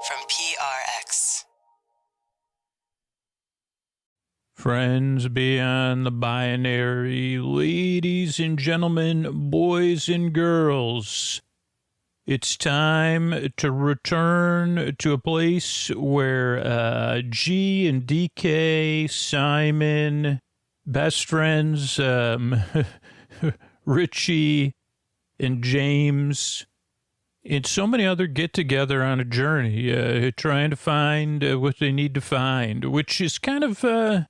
from PRX. Friends beyond the binary, ladies and gentlemen, boys and girls, it's time to return to a place where G and DK, Simon, best friends, Richie and James, and so many other get together on a journey, trying to find what they need to find, which is kind of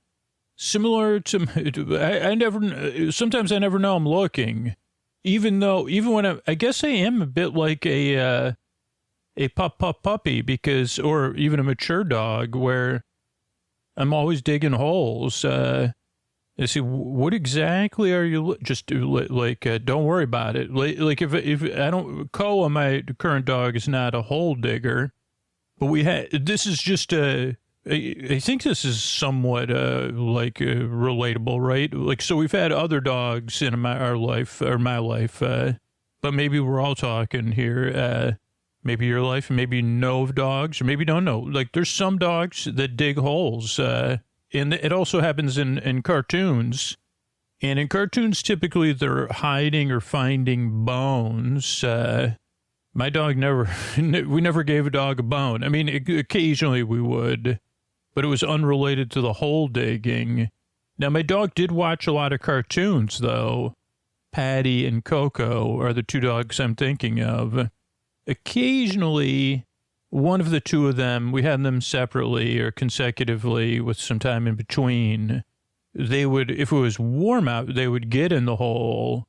similar to sometimes I never know I'm looking, even when I guess I am a bit like a puppy, because, or even a mature dog, where I'm always digging holes. I see, what exactly are you just like? Don't worry about it. Like if I don't, Koa, my current dog, is not a hole digger, but this is just I think this is somewhat relatable, right? Like, so we've had other dogs in my life, but maybe we're all talking here. Maybe your life, maybe you know of dogs, or maybe you don't know. Like, there's some dogs that dig holes. And it also happens in cartoons. And in cartoons, typically they're hiding or finding bones. My dog we never gave a dog a bone. I mean, occasionally we would, but it was unrelated to the hole digging. Now, my dog did watch a lot of cartoons, though. Patty and Coco are the two dogs I'm thinking of. Occasionally, one of the two of them, we had them separately or consecutively with some time in between. They would, if it was warm out, they would get in the hole,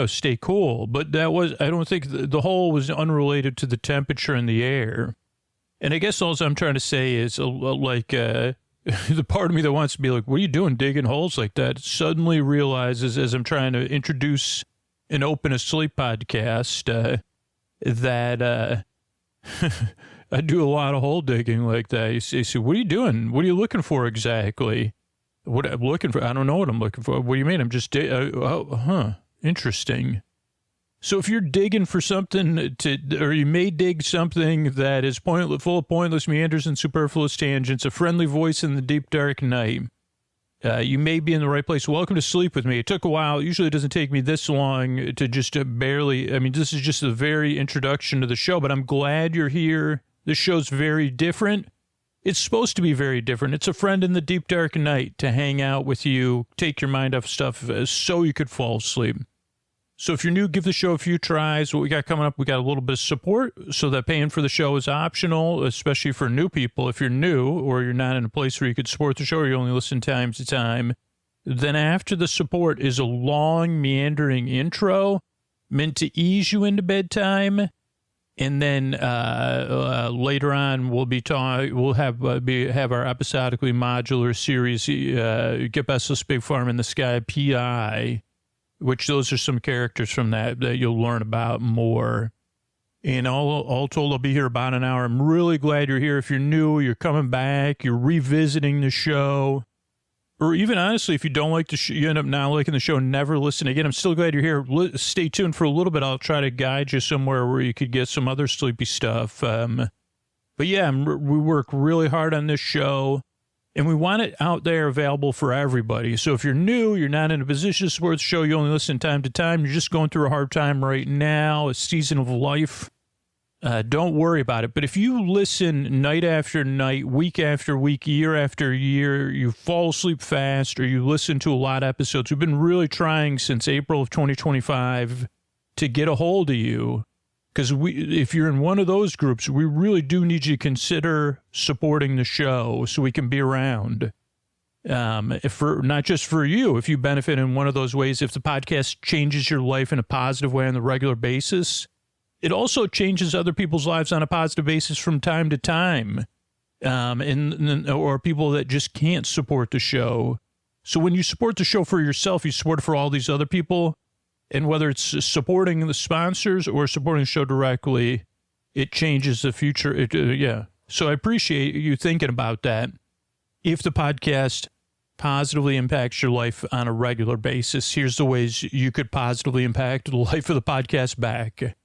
stay cool. But I don't think the hole was unrelated to the temperature in the air. And I guess all I'm trying to say is the part of me that wants to be like, what are you doing digging holes like that? Suddenly realizes, as I'm trying to introduce and open a sleep podcast, that I do a lot of hole digging like that. You say, what are you doing? What are you looking for exactly? What I'm looking for? I don't know what I'm looking for. What do you mean? I'm just, interesting. So if you're digging for something or you may dig something that is full of pointless meanders and superfluous tangents, a friendly voice in the deep dark night, you may be in the right place. Welcome to Sleep With Me. It took a while. Usually it doesn't take me this long to just this is just the very introduction to the show, but I'm glad you're here. This show's very different. It's supposed to be very different. It's a friend in the deep dark night to hang out with you, take your mind off stuff so you could fall asleep. So if you're new, give the show a few tries. What we got coming up, we got a little bit of support so that paying for the show is optional, especially for new people. If you're new or you're not in a place where you could support the show or you only listen time to time, then after the support is a long, meandering intro meant to ease you into bedtime. And then later on, we'll have our episodically modular series, Get Besos, Big Farm in the Sky, P.I., which those are some characters from that you'll learn about more. And all told, I'll be here about an hour. I'm really glad you're here. If you're new, you're coming back, you're revisiting the show. Or even honestly, if you don't like the show, you end up not liking the show, never listen again. I'm still glad you're here. Stay tuned for a little bit. I'll try to guide you somewhere where you could get some other sleepy stuff. But yeah, we work really hard on this show. And we want it out there available for everybody. So if you're new, you're not in a position to support the show, you only listen time to time, you're just going through a hard time right now, a season of life, don't worry about it. But if you listen night after night, week after week, year after year, you fall asleep fast, or you listen to a lot of episodes, we've been really trying since April of 2025 to get a hold of you. Because if you're in one of those groups, we really do need you to consider supporting the show so we can be around. Not just for you, if you benefit in one of those ways, if the podcast changes your life in a positive way on a regular basis, it also changes other people's lives on a positive basis from time to time, or people that just can't support the show. So when you support the show for yourself, you support it for all these other people. And whether it's supporting the sponsors or supporting the show directly, it changes the future. Yeah. So I appreciate you thinking about that. If the podcast positively impacts your life on a regular basis, here's the ways you could positively impact the life of the podcast back.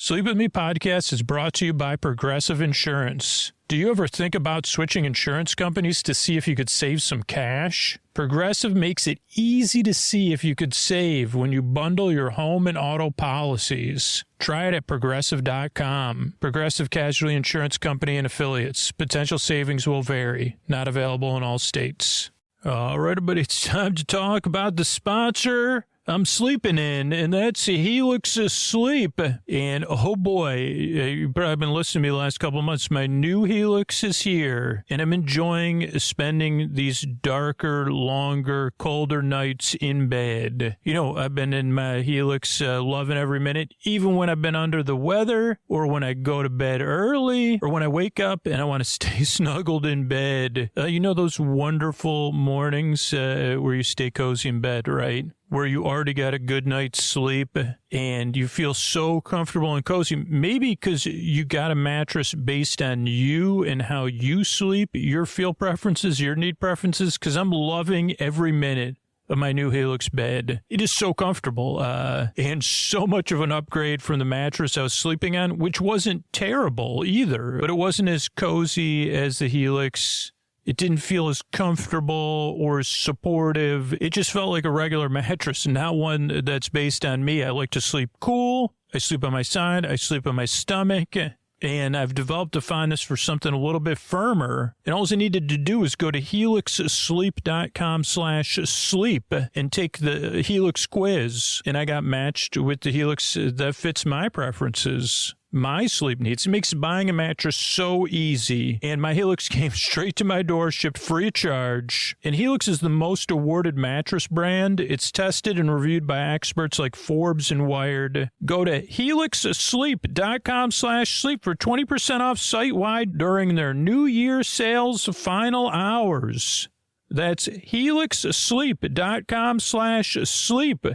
Sleep With Me podcast is brought to you by Progressive Insurance. Do you ever think about switching insurance companies to see if you could save some cash? Progressive makes it easy to see if you could save when you bundle your home and auto policies. Try it at Progressive.com. Progressive Casualty Insurance Company and Affiliates. Potential savings will vary. Not available in all states. All right, everybody, it's time to talk about the sponsor I'm sleeping in, and that's Helix Sleep. And oh boy, you've probably been listening to me the last couple of months. My new Helix is here, and I'm enjoying spending these darker, longer, colder nights in bed. You know, I've been in my Helix loving every minute, even when I've been under the weather, or when I go to bed early, or when I wake up and I want to stay snuggled in bed. You know those wonderful mornings where you stay cozy in bed, right? Where you already got a good night's sleep and you feel so comfortable and cozy. Maybe because you got a mattress based on you and how you sleep, your feel preferences, your need preferences, because I'm loving every minute of my new Helix bed. It is so comfortable and so much of an upgrade from the mattress I was sleeping on, which wasn't terrible either, but it wasn't as cozy as the Helix. It didn't feel as comfortable or as supportive. It just felt like a regular mattress, not one that's based on me. I like to sleep cool. I sleep on my side. I sleep on my stomach. And I've developed a fondness for something a little bit firmer. And all I needed to do is go to helixsleep.com/sleep and take the Helix quiz. And I got matched with the Helix that fits my preferences, my sleep needs. It makes buying a mattress so easy. And my Helix came straight to my door, shipped free of charge. And Helix is the most awarded mattress brand. It's tested and reviewed by experts like Forbes and Wired. Go to helixsleep.com/sleep for 20% off site-wide during their New Year sales final hours. That's helixsleep.com/sleep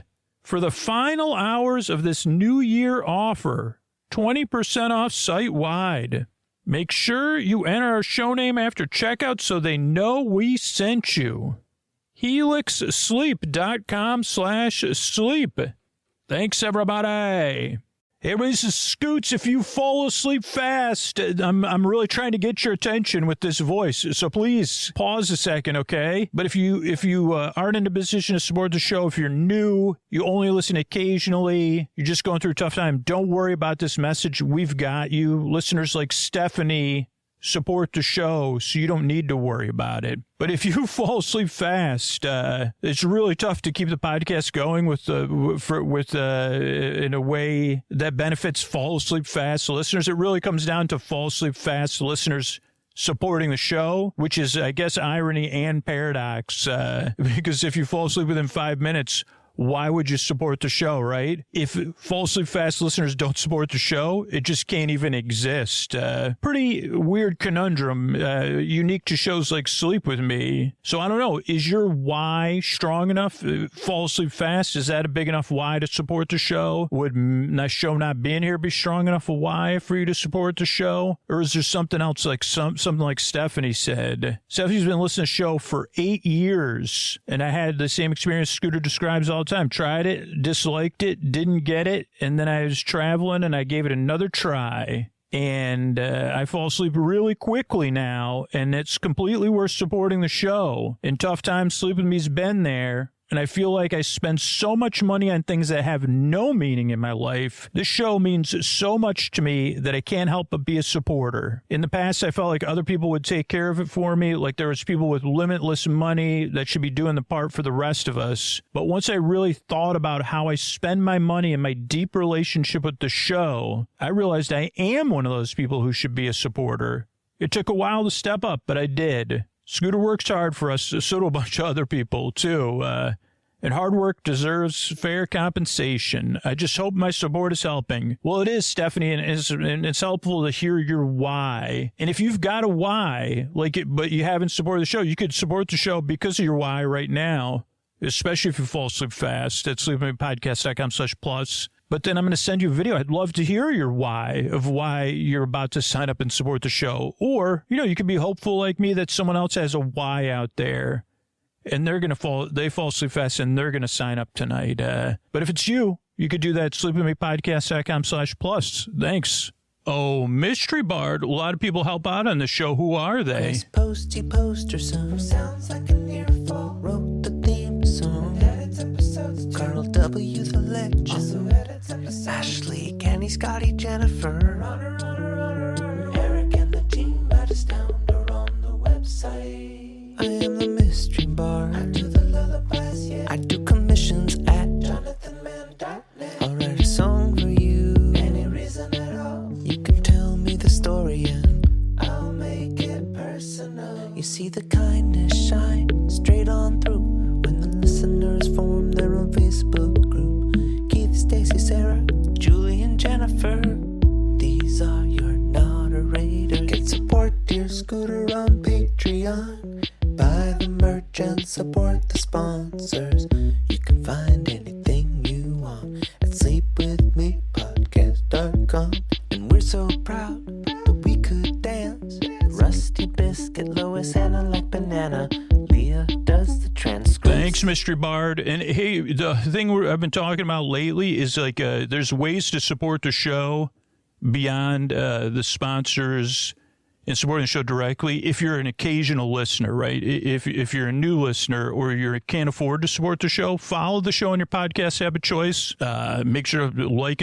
for the final hours of this New Year offer. 20% off site-wide. Make sure you enter our show name after checkout so they know we sent you. helixsleep.com/sleep. Thanks, everybody. Hey, this is Scoots. If you fall asleep fast, I'm really trying to get your attention with this voice, so please pause a second, okay? But if you aren't in a position to support the show, if you're new, you only listen occasionally, you're just going through a tough time, don't worry about this message. We've got you. Listeners like Stephanie support the show, so you don't need to worry about it. But if you fall asleep fast, it's really tough to keep the podcast going with in a way that benefits fall asleep fast listeners. It really comes down to fall asleep fast listeners supporting the show, which is, I guess, irony and paradox. Because if you fall asleep within 5 minutes, why would you support the show, right? If Fall Asleep Fast listeners don't support the show, it just can't even exist. Pretty weird conundrum, unique to shows like Sleep With Me. So I don't know, is your why strong enough? Fall Asleep Fast, is that a big enough why to support the show? Would the show not being here be strong enough a why for you to support the show? Or is there something else, like something like Stephanie said? Stephanie's been listening to the show for 8 years, and I had the same experience Scooter describes all the time. Tried it, disliked it, didn't get it, and then I was traveling and I gave it another try. And I fall asleep really quickly now, and it's completely worth supporting the show. In tough times, Sleep With Me's been there. And I feel like I spend so much money on things that have no meaning in my life. This show means so much to me that I can't help but be a supporter. In the past, I felt like other people would take care of it for me, like there was people with limitless money that should be doing the part for the rest of us. But once I really thought about how I spend my money and my deep relationship with the show, I realized I am one of those people who should be a supporter. It took a while to step up, but I did. Scooter works hard for us, so do a bunch of other people, too. And hard work deserves fair compensation. I just hope my support is helping. Well, it is, Stephanie, and it's helpful to hear your why. And if you've got a why, but you haven't supported the show, you could support the show because of your why right now, especially if you fall asleep fast at sleepwithmepodcast.com/plus. But then I'm going to send you a video. I'd love to hear your why of why you're about to sign up and support the show. Or, you could be hopeful like me that someone else has a why out there and they fall asleep fast and they're going to sign up tonight. But if it's you, You could do that at sleepwithmepodcast.com/plus. Thanks. Oh, Mystery Bard. A lot of people help out on the show. Who are they? Chris Posty Poster Son sounds like an earful. Wrote the theme song. Edits episodes too. Carl W. the Legend. Also edits episodes. Ashley, Kenny, Scotty, Jennifer. Runner. Eric and the team at Astound are on the website. I am the Mystery Bard. I do the lullabies, yeah. I do commissions at JonathanMann.net. I'll write a song for you. Any reason at all. You can tell me the story and I'll make it personal. You see the kindness shine straight on through when the listeners form their own Facebook group. Keith, Stacy, Sarah, Julie, and Jennifer. These are your moderators. Get support dear Scooter on Patreon. Buy the merch and support the sponsors. You can find anything you want at sleepwithmepodcast.com. And we're so proud that we could dance. Rusty Biscuit, Lois, Anna like banana. Leah does the transcripts. Thanks, Mystery Bard. And hey, the thing I've been talking about lately is like there's ways to support the show beyond the sponsors and supporting the show directly. If you're an occasional listener, right? If you're a new listener or you can't afford to support the show, follow the show on your podcast app of choice. Make sure to like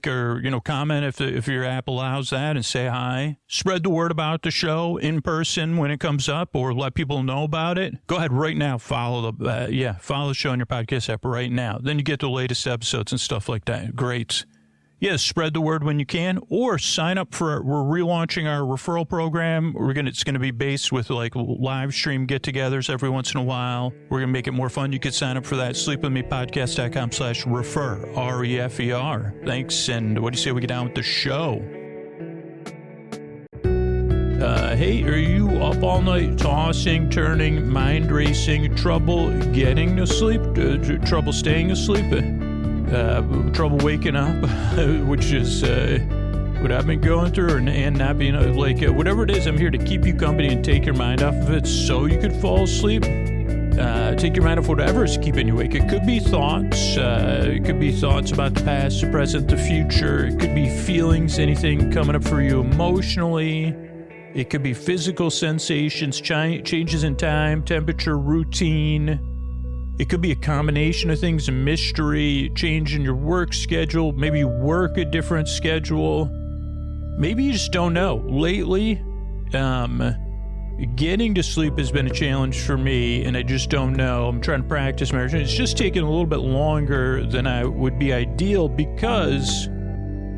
or comment if your app allows that, and say hi. Spread the word about the show in person when it comes up, or let people know about it. Go ahead right now. Follow the show on your podcast app right now. Then you get the latest episodes and stuff like that. Great. Yes, spread the word when you can, or sign up for. We're relaunching our referral program. It's going to be based with like live stream get-togethers every once in a while. We're going to make it more fun. You could sign up for that. Sleepwithmepodcast.com/refer. REFER. Thanks, and what do you say we get down with the show? Hey, are you up all night tossing, turning, mind racing, trouble getting to sleep, trouble staying asleep? Trouble waking up, which is what I've been going through, and not being whatever it is, I'm here to keep you company and take your mind off of it so you could fall asleep. Take your mind off whatever is keeping you awake. It could be thoughts. It could be thoughts about the past, the present, the future. It could be feelings, anything coming up for you emotionally. It could be physical sensations, changes in time, temperature, routine. It could be a combination of things, a mystery, change in your work schedule. Maybe you work a different schedule. Maybe you just don't know. Lately, getting to sleep has been a challenge for me, and I just don't know. I'm trying to practice my routine. It's just taking a little bit longer than I would be ideal, because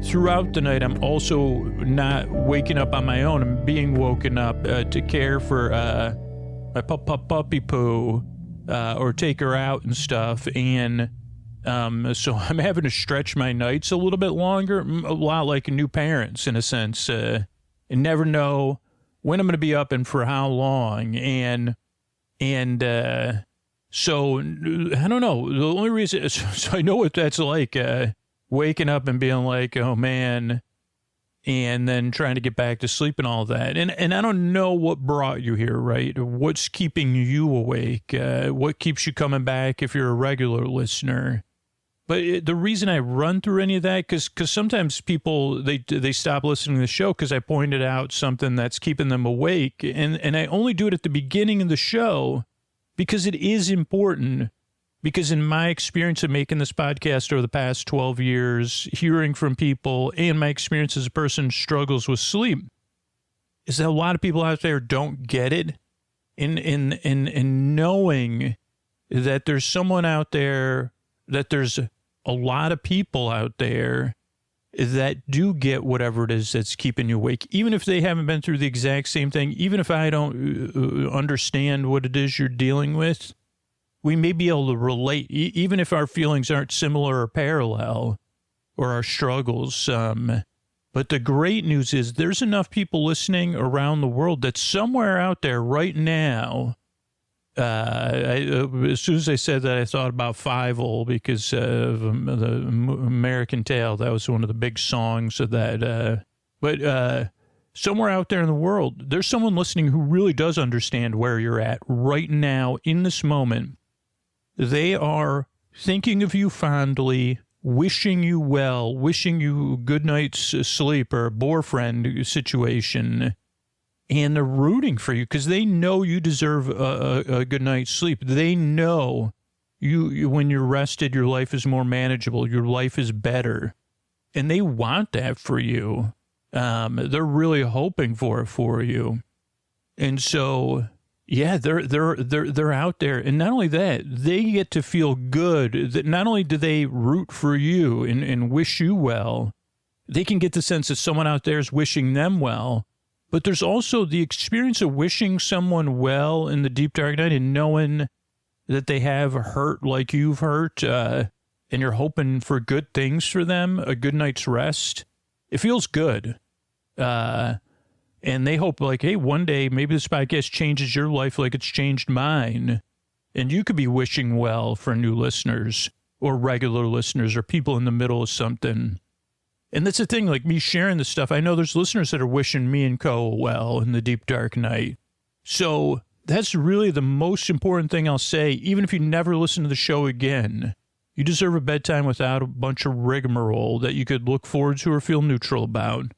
throughout the night, I'm also not waking up on my own. I'm being woken up to care for my puppy poo. Or take her out and stuff, and so I'm having to stretch my nights a little bit longer, a lot like new parents in a sense, and never know when I'm going to be up and for how long, and so I don't know. The only reason, so I know what that's like, waking up and being like, oh man, and then trying to get back to sleep and all that. And I don't know what brought you here, right? What's keeping you awake? What keeps you coming back if you're a regular listener? But the reason I run through any of that, because sometimes people, they stop listening to the show because I pointed out something that's keeping them awake. And I only do it at the beginning of the show because it is important. Because in my experience of making this podcast over the past 12 years, hearing from people, and my experience as a person who struggles with sleep, is that a lot of people out there don't get it. In knowing that there's someone out there, that there's a lot of people out there that do get whatever it is that's keeping you awake, even if they haven't been through the exact same thing, even if I don't understand what it is you're dealing with. We may be able to relate, even if our feelings aren't similar or parallel, or our struggles. But the great news is there's enough people listening around the world that somewhere out there right now, as soon as I said that, I thought about Fievel because of the American Tale. That was one of the big songs of that. But somewhere out there in the world, there's someone listening who really does understand where you're at right now in this moment. They are thinking of you fondly, wishing you well, wishing you good night's sleep or a boyfriend situation, and they're rooting for you because they know you deserve a good night's sleep. They know you when you're rested, your life is more manageable, your life is better, and they want that for you. They're really hoping for it for you, and so. Yeah, they're out there. And not only that, they get to feel good. That not only do they root for you and wish you well, they can get the sense that someone out there is wishing them well. But there's also the experience of wishing someone well in the deep dark night and knowing that they have hurt like you've hurt, and you're hoping for good things for them, a good night's rest. It feels good. And they hope, like, hey, one day maybe this podcast changes your life like it's changed mine. And you could be wishing well for new listeners or regular listeners or people in the middle of something. And that's the thing, like me sharing this stuff. I know there's listeners that are wishing me and Co well in the deep dark night. So that's really the most important thing I'll say, even if you never listen to the show again. You deserve a bedtime without a bunch of rigmarole that you could look forward to or feel neutral about.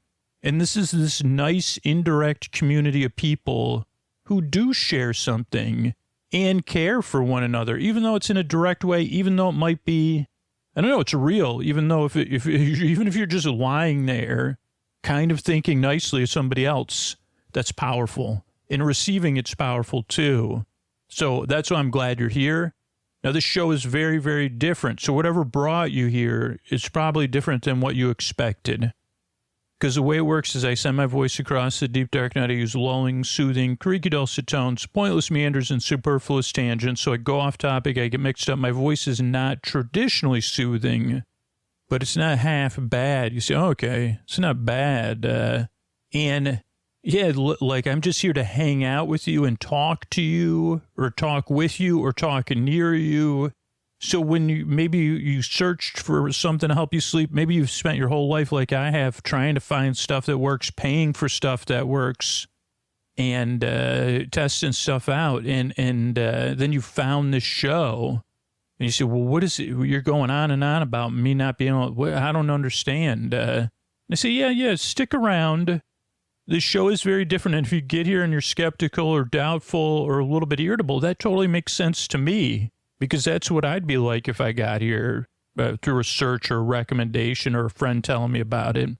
And this is this nice indirect community of people who do share something and care for one another, even though it's in a direct way, even though it might be, I don't know, it's real, even though even if you're just lying there, kind of thinking nicely of somebody else, that's powerful. And receiving it's powerful too. So that's why I'm glad you're here. Now, this show is very, very different. So whatever brought you here is probably different than what you expected. Because the way it works is I send my voice across the deep dark night. I use lulling, soothing, creaky dulcet tones, pointless meanders, and superfluous tangents. So I go off topic. I get mixed up. My voice is not traditionally soothing, but it's not half bad. You say, oh, okay, it's not bad. And yeah, like I'm just here to hang out with you and talk to you or talk with you or talk near you. So when you searched for something to help you sleep, maybe you've spent your whole life like I have trying to find stuff that works, paying for stuff that works, and testing stuff out. And then you found this show, and you say, well, what is it? You're going on and on about me not being able to, I don't understand. I say, yeah, stick around. This show is very different. And if you get here and you're skeptical or doubtful or a little bit irritable, that totally makes sense to me. Because that's what I'd be like if I got here through a search or a recommendation or a friend telling me about it.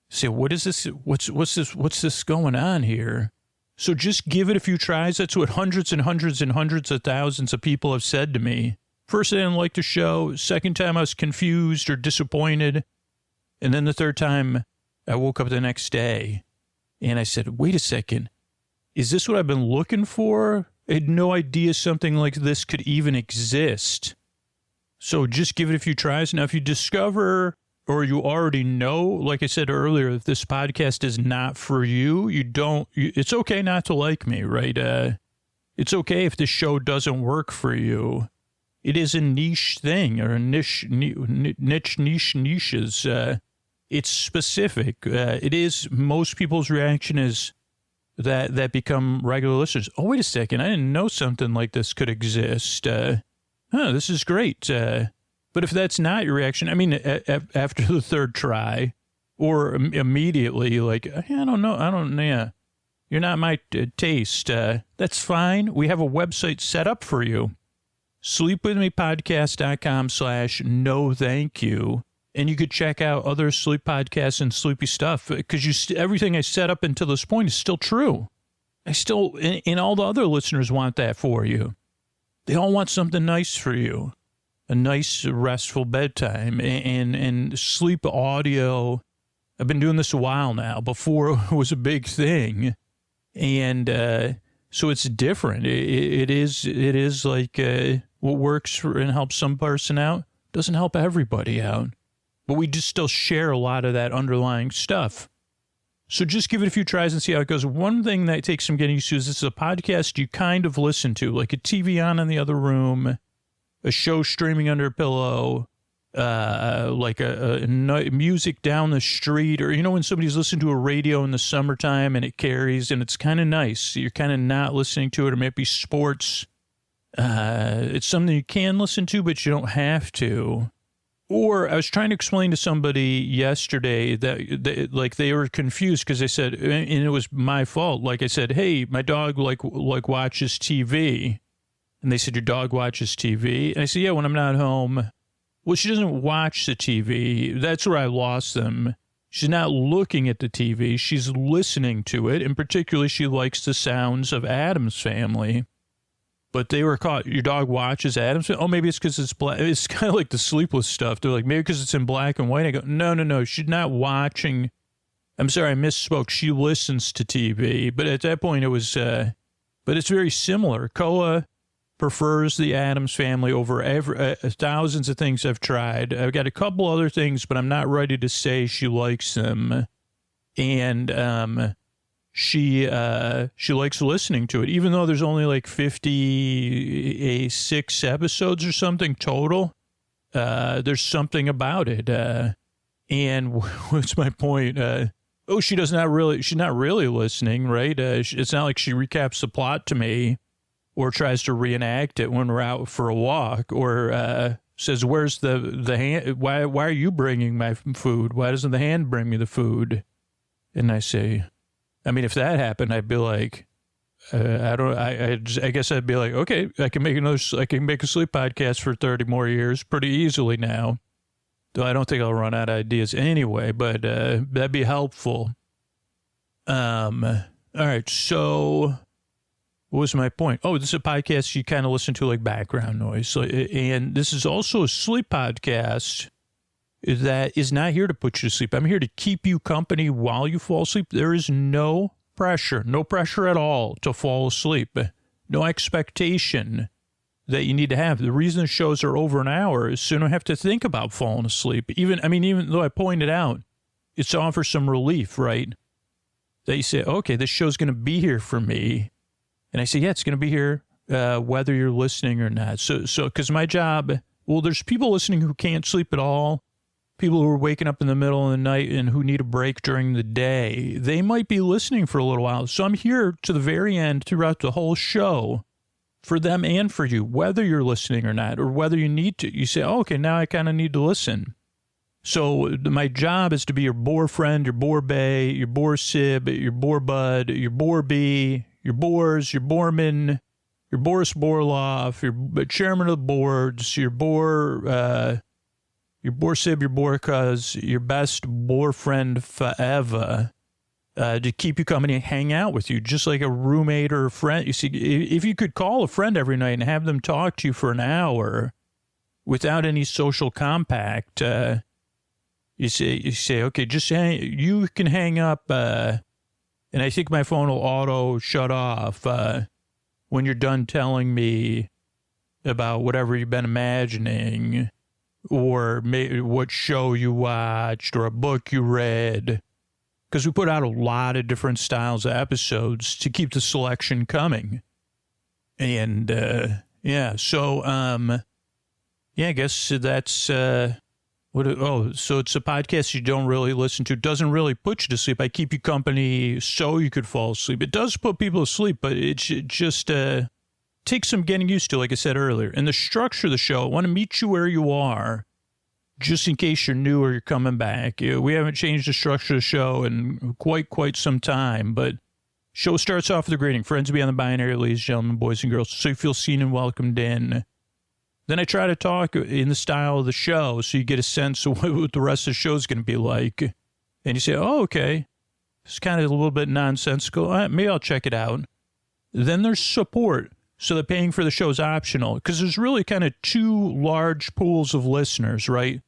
Say, what is this? What's this going on here? So just give it a few tries. That's what hundreds and hundreds and hundreds of thousands of people have said to me. First, I didn't like the show. Second time, I was confused or disappointed. And then the third time, I woke up the next day and I said, wait a second. Is this what I've been looking for? I had no idea something like this could even exist. So just give it a few tries. Now, if you discover or you already know, like I said earlier, if this podcast is not for you, it's okay not to like me, right? It's okay if this show doesn't work for you. It is a niche thing or a niches. It's specific. It is, most people's reaction is, that become regular listeners. Oh, wait a second. I didn't know something like this could exist. This is great. But if that's not your reaction, I mean, after the third try or immediately, like, I don't know. You're not my taste. That's fine. We have a website set up for you. sleepwithmepodcast.com/no thank you. And you could check out other sleep podcasts and sleepy stuff because everything I set up until this point is still true. And all the other listeners want that for you. They all want something nice for you, a nice restful bedtime and sleep audio. I've been doing this a while now, before it was a big thing. And so it's different. It is like what works and helps some person out doesn't help everybody out. But we just still share a lot of that underlying stuff. So just give it a few tries and see how it goes. One thing that takes some getting used to is this is a podcast you kind of listen to, like a TV on in the other room, a show streaming under a pillow, like a music down the street, or, when somebody's listening to a radio in the summertime and it carries and it's kind of nice. You're kind of not listening to it, or maybe sports. It's something you can listen to, but you don't have to. Or I was trying to explain to somebody yesterday that like they were confused because they said, and it was my fault. Like I said, hey, my dog like watches TV. And they said, your dog watches TV? And I said, yeah, when I'm not home. Well, she doesn't watch the TV. That's where I lost them. She's not looking at the TV. She's listening to it. And particularly, she likes the sounds of Addams Family. But they were caught. Your dog watches Addams Family? Oh, maybe it's because it's black. It's kind of like the Sleepless stuff. They're like, maybe because it's in black and white. I go, no. She's not watching. I'm sorry, I misspoke. She listens to TV. But at that point, it was, but it's very similar. Koa prefers the Addams Family over thousands of things I've tried. I've got a couple other things, but I'm not ready to say she likes them. And she likes listening to it, even though there's only like 56 episodes or something total. There's something about it. And what's my point? She's not really listening, right? It's not like she recaps the plot to me, or tries to reenact it when we're out for a walk, or says, where's the hand? Why are you bringing my food? Why doesn't the hand bring me the food? And I say, I mean, if that happened, I'd be like, I guess I'd be like, okay, I can make a sleep podcast for 30 more years pretty easily now. Though I don't think I'll run out of ideas anyway, but that'd be helpful. All right, so what was my point? Oh, this is a podcast you kind of listen to like background noise. And this is also a sleep podcast that is not here to put you to sleep. I'm here to keep you company while you fall asleep. There is no pressure at all to fall asleep. No expectation that you need to have. The reason the shows are over an hour is so you don't have to think about falling asleep. Even though I pointed out, it's to offer some relief, right? That you say, okay, this show's going to be here for me. And I say, yeah, it's going to be here whether you're listening or not. So because my job, well, there's people listening who can't sleep at all, people who are waking up in the middle of the night and who need a break during the day. They might be listening for a little while. So I'm here to the very end throughout the whole show for them and for you, whether you're listening or not, or whether you need to. You say, oh, okay, now I kind of need to listen. So my job is to be your bore friend, your bore bae, your bore sib, your bore bud, your bore bee, your Boers, your Borman, your Boris Borloff, your chairman of the boards, your Boer Sib, your Boer cuz, your best Boer friend forever, to keep you company and hang out with you, just like a roommate or a friend. You see, if you could call a friend every night and have them talk to you for an hour without any social compact, you say, okay, you can hang up, and I think my phone will auto shut off when you're done telling me about whatever you've been imagining, or maybe what show you watched, or a book you read. Because we put out a lot of different styles of episodes to keep the selection coming. And, so I guess that's... so it's a podcast you don't really listen to. It doesn't really put you to sleep. I keep you company so you could fall asleep. It does put people to sleep, but it just takes some getting used to, like I said earlier. And the structure of the show, I want to meet you where you are, just in case you're new or you're coming back. We haven't changed the structure of the show in quite some time, but show starts off with a greeting. Friends beyond the binary, ladies, gentlemen, boys and girls, so you feel seen and welcomed in. Then I try to talk in the style of the show so you get a sense of what the rest of the show is going to be like. And you say, oh, okay, it's kind of a little bit nonsensical. Maybe I'll check it out. Then there's support. So the paying for the show is optional because there's really kind of two large pools of listeners, right?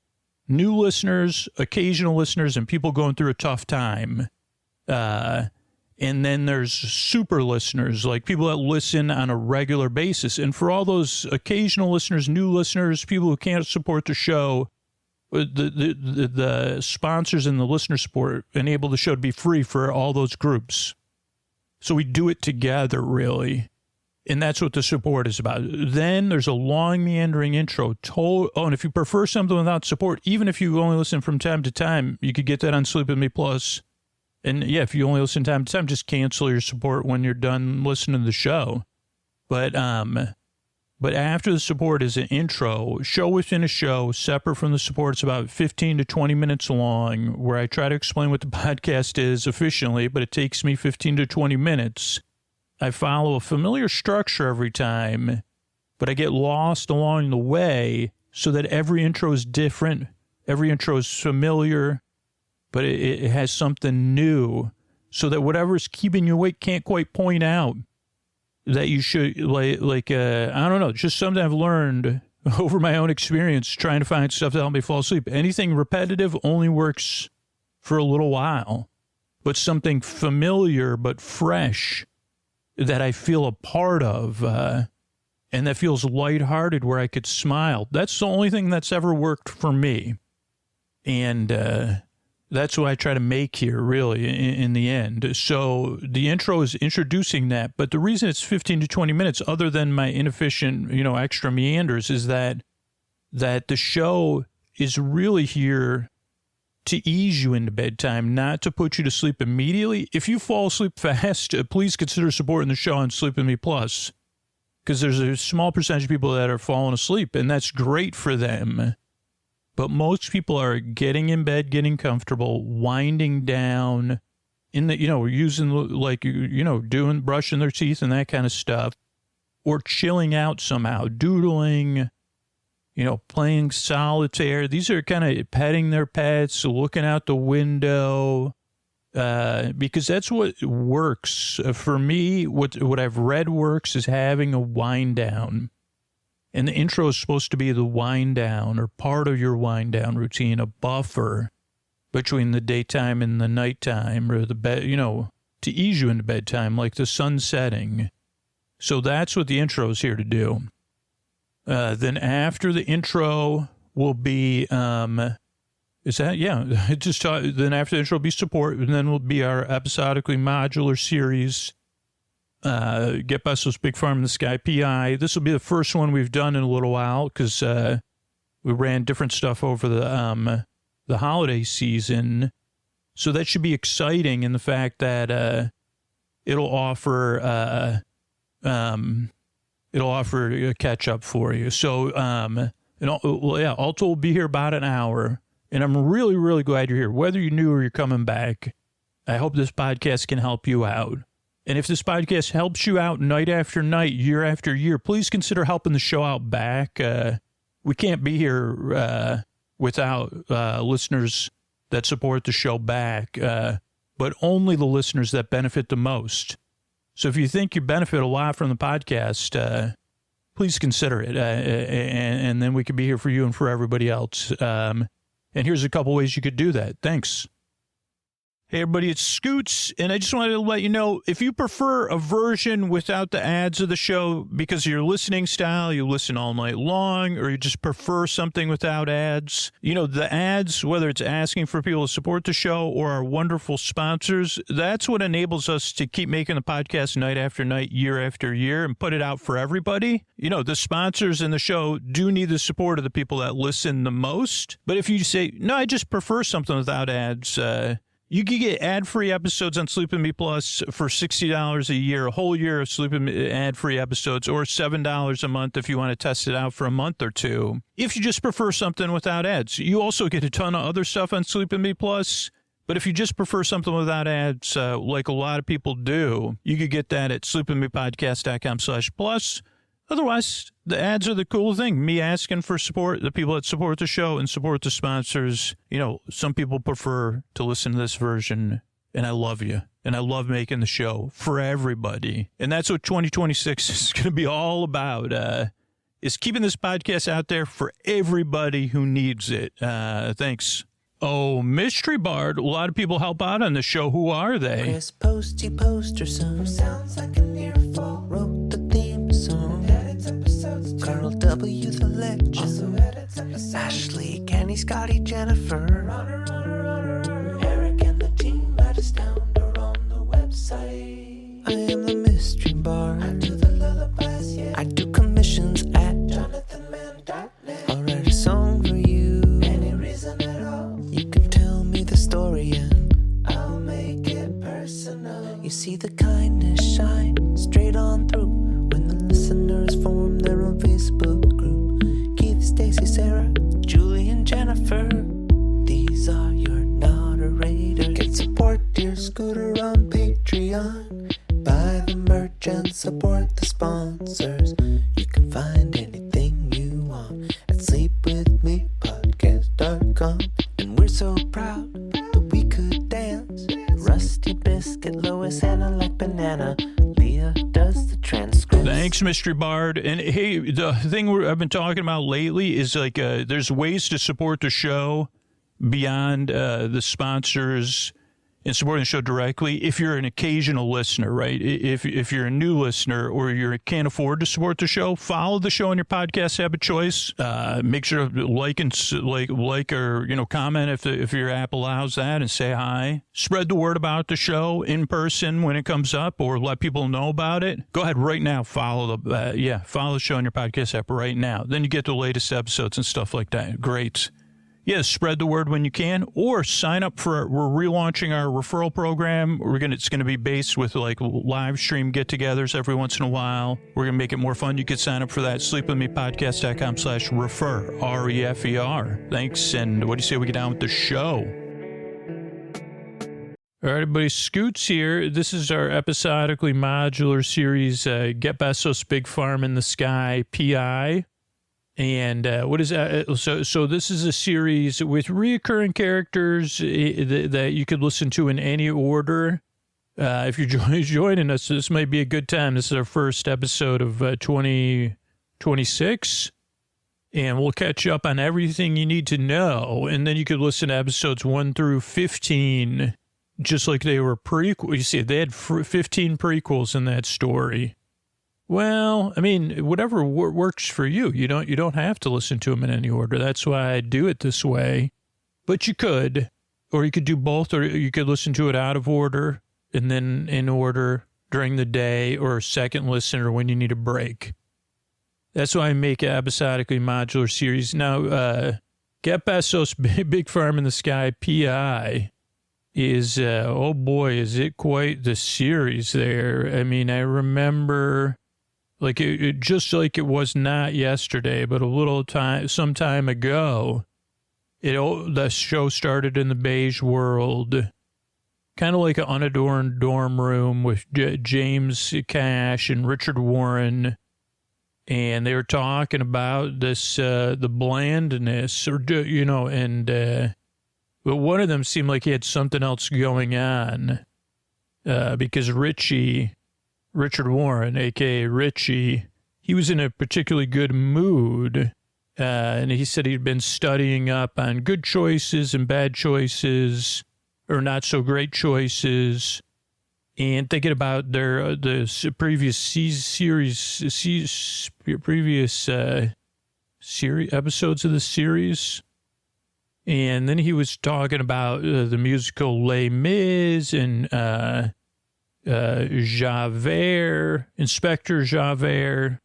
New listeners, occasional listeners, and people going through a tough time. And then there's super listeners, like people that listen on a regular basis. And for all those occasional listeners, new listeners, people who can't support the show, the sponsors and the listener support enable the show to be free for all those groups. So we do it together, really. And that's what the support is about. Then there's a long, meandering intro. And if you prefer something without support, even if you only listen from time to time, you could get that on Sleep With Me Plus. And yeah, if you only listen time to time, just cancel your support when you're done listening to the show. But But after the support is an intro, show within a show, separate from the support. It's about 15 to 20 minutes long, where I try to explain what the podcast is efficiently, but it takes me 15 to 20 minutes. I follow a familiar structure every time, but I get lost along the way so that every intro is different. Every intro is familiar, but it has something new, so that whatever's keeping you awake can't quite point out that you should, I don't know, just something I've learned over my own experience trying to find stuff to help me fall asleep. Anything repetitive only works for a little while, but something familiar but fresh that I feel a part of, and that feels lighthearted where I could smile. That's the only thing that's ever worked for me. And that's what I try to make here, really, in the end. So the intro is introducing that. But the reason it's 15 to 20 minutes, other than my inefficient, extra meanders, is that the show is really here to ease you into bedtime, not to put you to sleep immediately. If you fall asleep fast, please consider supporting the show on Sleep With Me Plus, because there's a small percentage of people that are falling asleep, and that's great for them. But most people are getting in bed, getting comfortable, winding down, using doing brushing their teeth and that kind of stuff, or chilling out somehow, doodling, playing solitaire. These are kind of petting their pets, looking out the window, because that's what works. For me, what I've read works is having a wind down. And the intro is supposed to be the wind down, or part of your wind down routine, a buffer between the daytime and the nighttime, or the bed, to ease you into bedtime, like the sun setting. So that's what the intro is here to do. Then after the intro will be, then after the intro will be support, and then will be our episodically modular series, Get Besos, Big Farm in the Sky, PI. This will be the first one we've done in a little while, because we ran different stuff over the holiday season. So that should be exciting in the fact that it'll offer a catch up for you. So Alto will be here about an hour, and I'm really, really glad you're here. Whether you're new or you're coming back, I hope this podcast can help you out. And if this podcast helps you out night after night, year after year, please consider helping the show out back. We can't be here without listeners that support the show back, but only the listeners that benefit the most. So if you think you benefit a lot from the podcast, please consider it, and then we could be here for you and for everybody else. And here's a couple ways you could do that. Thanks. Hey, everybody, it's Scoots, and I just wanted to let you know, if you prefer a version without the ads of the show because of your listening style, you listen all night long, or you just prefer something without ads, the ads, whether it's asking for people to support the show or our wonderful sponsors, that's what enables us to keep making the podcast night after night, year after year, and put it out for everybody. The sponsors in the show do need the support of the people that listen the most, but if you say, no, I just prefer something without ads, you can get ad-free episodes on Sleep With Me Plus for $60 a year, a whole year of Sleep With Me ad-free episodes, or $7 a month if you want to test it out for a month or two. If you just prefer something without ads, you also get a ton of other stuff on Sleep With Me Plus. But if you just prefer something without ads, like a lot of people do, you could get that at sleepwithmepodcast.com/plus. Otherwise, the ads are the cool thing. Me asking for support, the people that support the show and support the sponsors. Some people prefer to listen to this version, and I love you. And I love making the show for everybody. And that's what 2026 is going to be all about, is keeping this podcast out there for everybody who needs it. Thanks. Oh, Mystery Bard. A lot of people help out on the show. Who are they? Chris Posty Poster Son sounds like an earful. Wrote the theme song. Carl W. the Legend. Ashley, Kenny, Scotty, Jennifer. Eric and the team at Astound are on the website. I am the Mystery Bard. I do the lullabies, yeah. I do commissions at JonathanMann.net. I'll write a song for you. Any reason at all. You can tell me the story and I'll make it personal. You see the kindness shine straight on through. When the listeners form, there will be Facebook group. Keith, Stacy, Sarah, Julie, and Jennifer. These are your moderators. Get support your scooter on Patreon. Buy the merch and support the sponsors. You can find anything you want at sleepwithmepodcast.com. And we're so proud that we could dance. Rusty Biscuit, Lois, Hannah like banana. Leah does the transcripts. Thanks, Mystery Bard. And hey, the thing I've been talking about lately is like there's ways to support the show beyond the sponsors and supporting the show directly. If you're an occasional listener, right? If you're a new listener or you can't afford to support the show, follow the show on your podcast app of choice. Make sure to like or comment if your app allows that, and say hi. Spread the word about the show in person when it comes up, or let people know about it. Go ahead right now. Follow the show on your podcast app right now. Then you get the latest episodes and stuff like that. Great. Yeah, spread the word when you can, or sign up we're relaunching our referral program. It's gonna be based with like live stream get-togethers every once in a while. We're gonna make it more fun. You could sign up for that. sleepwithmepodcast.com/refer, REFER. Thanks, and what do you say we get down with the show? All right, everybody, Scoots here. This is our episodically modular series, Get Besos, Big Farm in the Sky, PI. And what is that? So this is a series with reoccurring characters that you could listen to in any order. If you're joining us, this might be a good time. This is our first episode of 2026. And we'll catch up on everything you need to know. And then you could listen to episodes 1 through 15, just like they were prequel. You see, they had 15 prequels in that story. Well, I mean, whatever works for you. You don't have to listen to them in any order. That's why I do it this way. But you could, or you could do both, or you could listen to it out of order and then in order during the day, or second listen, or when you need a break. That's why I make an episodically modular series. Now, Get Besos, Big Farm in the Sky, PI is, oh boy, is it quite the series there. I mean, I remember... Like it just like it was not yesterday, but some time ago, the show started in the beige world, kind of like an unadorned dorm room with James Cash and Richard Warren, and they were talking about this the blandness, but one of them seemed like he had something else going on, because Richard Warren, a.k.a. Richie, he was in a particularly good mood, and he said he'd been studying up on good choices and bad choices, or not so great choices, and thinking about the previous series episodes of the series. And then he was talking about the musical Les Mis and Javert, Inspector Javert,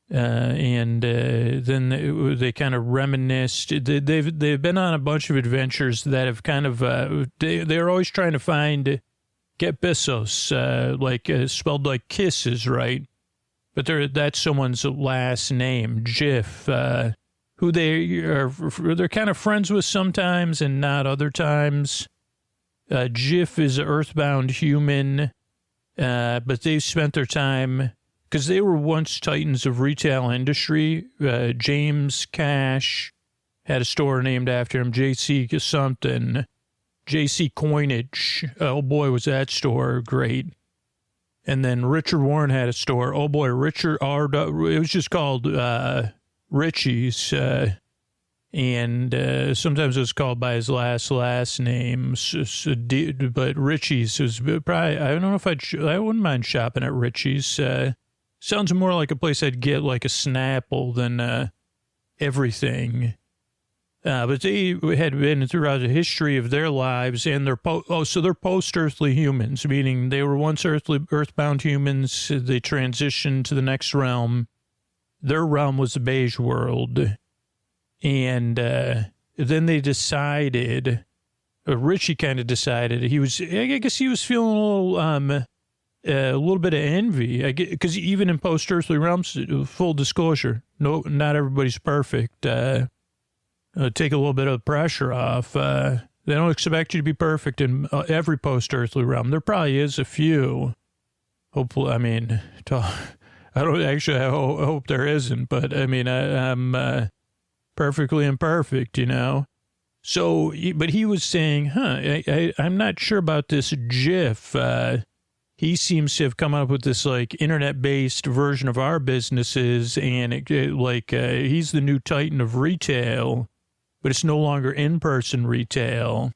and then they kind of reminisced. They've been on a bunch of adventures that have kind of they're always trying to find Get Besos, spelled like kisses, right? But that's someone's last name, Jiff, who they're kind of friends with sometimes and not other times. Jiff is an earthbound human. But they've spent their time, because they were once titans of retail industry. James Cash had a store named after him, JC something, JC Coinage. Oh boy, was that store great. And then Richard Warren had a store. Oh boy, Richard R. It was just called Richie's. And sometimes it was called by his last name, but Richie's was probably, I don't know if I wouldn't mind shopping at Richie's. Sounds more like a place I'd get like a Snapple than everything. But they had been throughout the history of their lives, and they're post-earthly humans, meaning they were once earthbound humans. They transitioned to the next realm. Their realm was the beige world. And then they decided, Richie kind of decided, I guess he was feeling a little bit of envy, because even in post-earthly realms, full disclosure, no, not everybody's perfect. Take a little bit of the pressure off. They don't expect you to be perfect in every post-earthly realm. There probably is a few. Hopefully, I mean, I don't actually, I hope there isn't, but I mean, I'm perfectly imperfect, you know? So, but he was saying, I'm not sure about this GIF. He seems to have come up with this like internet-based version of our businesses, and he's the new titan of retail, but it's no longer in-person retail.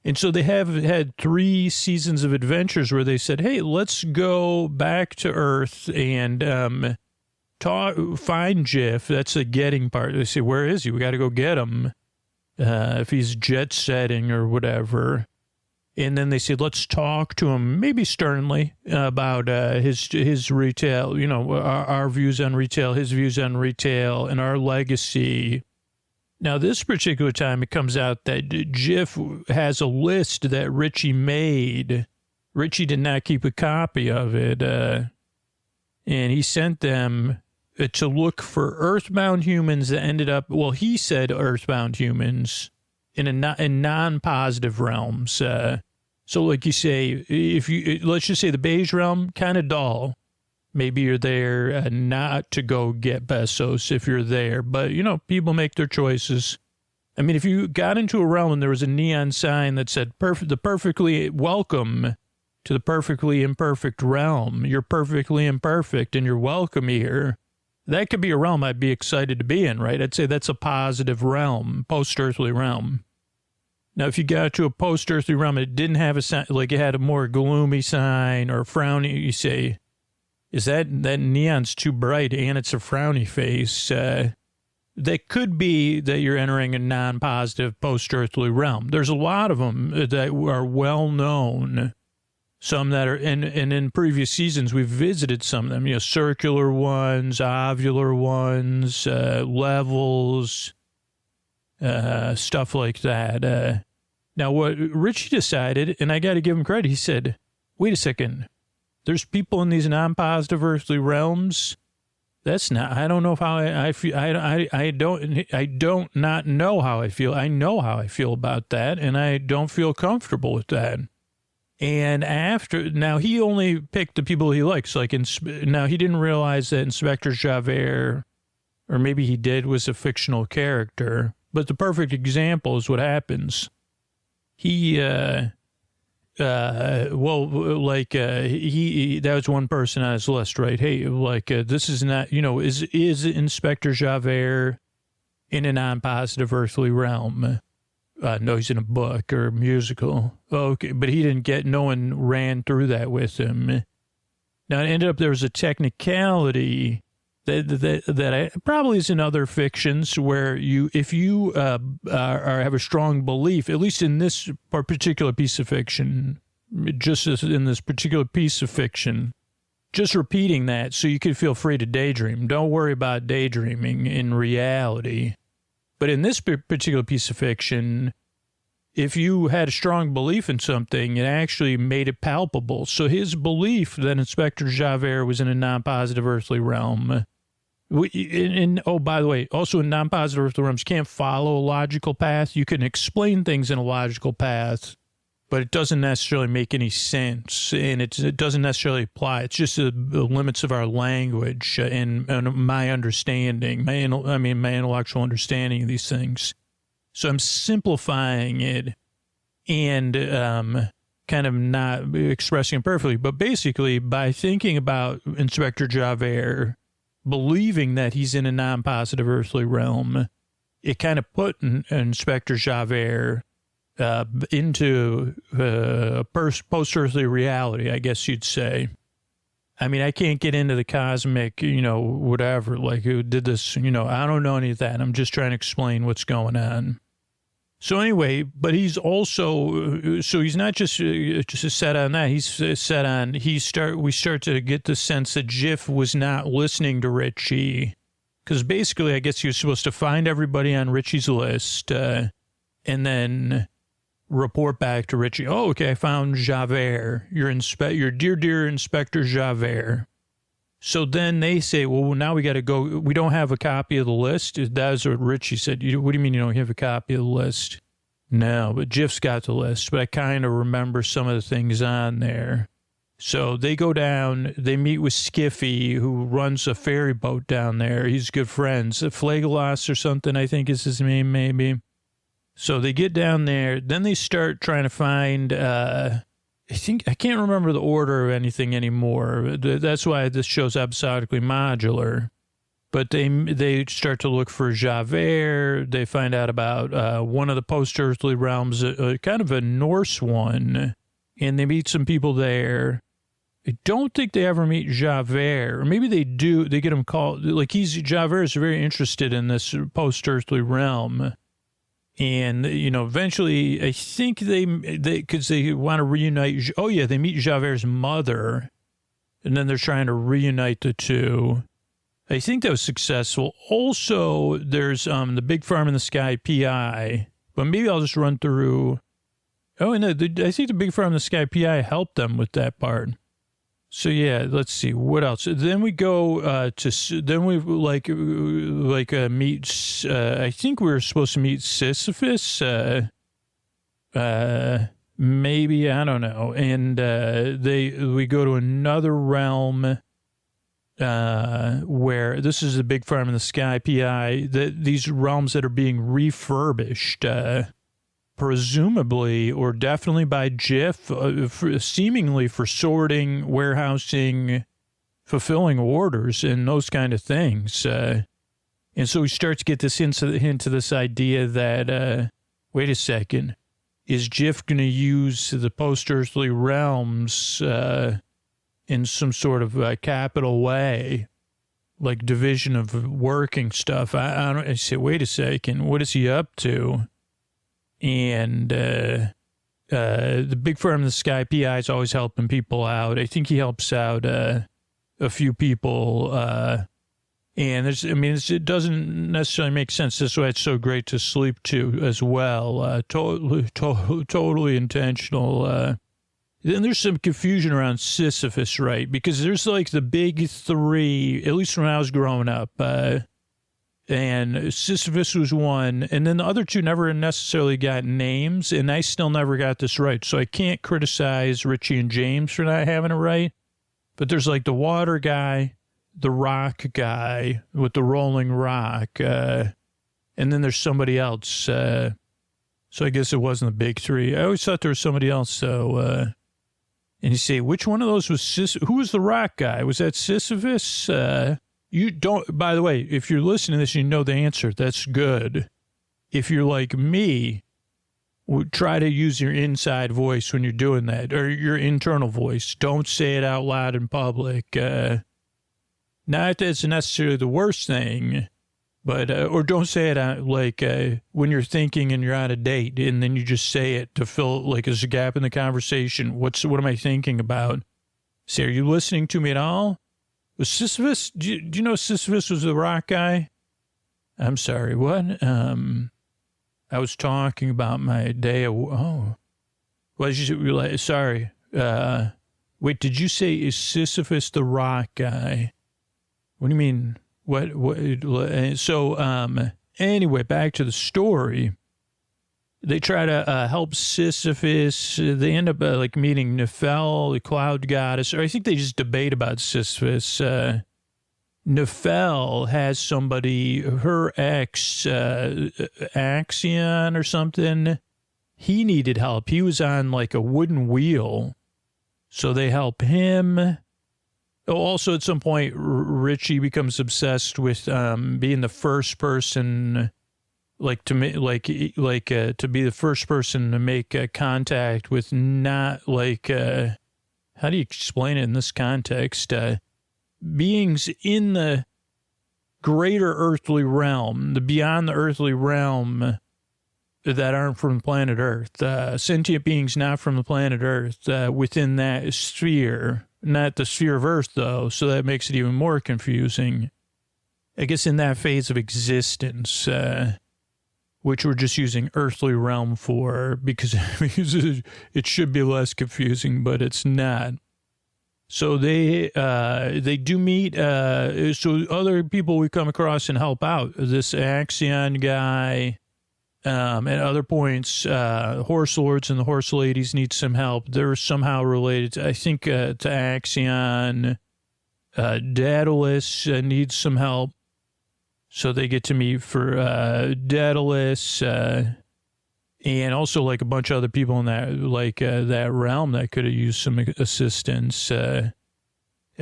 And so they have had 3 seasons of adventures where they said, hey, let's go back to Earth and find Jiff. That's the getting part. They say, where is he? We got to go get him if he's jet setting or whatever. And then they said, let's talk to him, maybe sternly, about his retail, you know, our views on retail, his views on retail, and our legacy. Now, this particular time, it comes out that Jiff has a list that Richie made. Richie did not keep a copy of it, and he sent them to look for earthbound humans that ended up, well, he said earthbound humans in non-positive realms. So like you say, let's just say the beige realm, kind of dull. Maybe you're there not to go get Besos if you're there. But, you know, people make their choices. I mean, if you got into a realm and there was a neon sign that said the perfectly welcome to the perfectly imperfect realm, you're perfectly imperfect and you're welcome here. That could be a realm I'd be excited to be in, right? I'd say that's a positive realm, post-earthly realm. Now, if you got to a post-earthly realm and it didn't have a sign, like it had a more gloomy sign or a frowny, you say, is that neon's too bright and it's a frowny face? That could be that you're entering a non-positive post-earthly realm. There's a lot of them that are well-known. Some that are, and in previous seasons, we've visited some of them, you know, circular ones, ovular ones, levels, stuff like that. Now, what Richie decided, and I got to give him credit, he said, wait a second, there's people in these non-positive earthly realms. That's not, I don't know how I feel. I don't not know how I feel. I know how I feel about that, and I don't feel comfortable with that. And now he only picked the people he likes. Now he didn't realize that Inspector Javert, or maybe he did, was a fictional character. But the perfect example is what happens. He, that was one person on his list, right? Hey, this is not, you know, is Inspector Javert in a non-positive earthly realm? No, he's in a book or a musical. Okay, but he didn't get, no one ran through that with him. Now, it ended up there was a technicality that probably is in other fictions where if you have a strong belief, at least in this particular piece of fiction, just as in this particular piece of fiction, just repeating that so you can feel free to daydream. Don't worry about daydreaming in reality. But in this particular piece of fiction, if you had a strong belief in something, it actually made it palpable. So his belief that Inspector Javert was in a non-positive earthly realm, by the way, also in non-positive earthly realms, you can't follow a logical path. You can explain things in a logical path, but it doesn't necessarily make any sense, and it doesn't necessarily apply. It's just the limits of our language and my understanding, my intellectual understanding of these things. So I'm simplifying it and kind of not expressing it perfectly, but basically by thinking about Inspector Javert, believing that he's in a non-positive earthly realm, it kind of put Inspector Javert into a post-earthly reality, I guess you'd say. I mean, I can't get into the cosmic, you know, whatever, like who did this, you know, I don't know any of that. I'm just trying to explain what's going on. So anyway, but he's also, so he's not just set on that. He's set on, we start to get the sense that Jiff was not listening to Richie. Because basically, I guess he was supposed to find everybody on Richie's list and then report back to Richie. Oh, okay, I found Javert. Your dear Inspector Javert. So then they say, well, now we got to go. We don't have a copy of the list. That's what Richie said. What do you mean you don't have a copy of the list? No, but Jeff's got the list, but I kind of remember some of the things on there. So they go down, they meet with Skiffy, who runs a ferry boat down there. He's good friends. Flagelaus or something, I think is his name, maybe. So they get down there. Then they start trying to find, I can't remember the order of anything anymore. That's why this show's episodically modular. But they start to look for Javert. They find out about one of the post-earthly realms, kind of a Norse one. And they meet some people there. I don't think they ever meet Javert. Or maybe they do. They get him called. Like, Javert is very interested in this post-earthly realm. And, eventually, I think because they want to reunite. Oh, yeah, they meet Javert's mother. And then they're trying to reunite the two. I think that was successful. Also, there's the Big Farm in the Sky PI. But maybe I'll just run through. Oh, and I think the Big Farm in the Sky PI helped them with that part. So, yeah, let's see. What else? Then we go then we meet, I think we were supposed to meet Sisyphus. Maybe, I don't know. And we go to another realm where this is the Big Farm in the Sky PI, these realms that are being refurbished, presumably or definitely by Jiff, seemingly for sorting, warehousing, fulfilling orders, and those kind of things. And so we start to get this hint to this idea that, wait a second, is Jiff going to use the post-earthly realms in some sort of capital way, like division of working stuff? I say, wait a second, what is he up to? And the Big Farm in the Sky PI is always helping people out. I think he helps out a few people. And it doesn't necessarily make sense. That's why it's so great to sleep to as well. Totally intentional. Then there's some confusion around Sisyphus, right? Because there's like the big three, at least when I was growing up. And Sisyphus was one, and then the other two never necessarily got names, and I still never got this right. So I can't criticize Richie and James for not having it right. But there's like the water guy, the rock guy with the rolling rock, and then there's somebody else. So I guess it wasn't the big three. I always thought there was somebody else, though. And you say, which one of those was who was the rock guy? Was that Sisyphus? You don't, by the way, if you're listening to this, you know the answer. That's good. If you're like me, try to use your inside voice when you're doing that, or your internal voice. Don't say it out loud in public. Not that it's necessarily the worst thing, but, or don't say it out like when you're thinking and you're on a date, and then you just say it to fill, like, there's a gap in the conversation. What am I thinking about? Say, are you listening to me at all? Was Sisyphus, do you know Sisyphus was the rock guy? I'm sorry, what? I was talking about my day of, sorry. Wait, did you say is Sisyphus the rock guy? What do you mean? What, so, anyway, back to the story. They try to help Sisyphus. They end up meeting Nephel, the cloud goddess. Or I think they just debate about Sisyphus. Nephel has somebody, her ex, Axion or something. He needed help. He was on like a wooden wheel. So they help him. Also, at some point, Richie becomes obsessed with being the first person. To be the first person to make contact with not how do you explain it in this context? Beings in the greater earthly realm, the beyond the earthly realm that aren't from planet Earth, sentient beings not from the planet Earth, within that sphere, not the sphere of Earth though, so that makes it even more confusing. I guess in that phase of existence, which we're just using earthly realm for because it should be less confusing, but it's not. So they do meet, so other people we come across and help out. This Axion guy, at other points, horse lords and the horse ladies need some help. They're somehow related, I think, to Axion. Daedalus needs some help. So they get to meet for Daedalus, and also like a bunch of other people in that that realm that could have used some assistance. I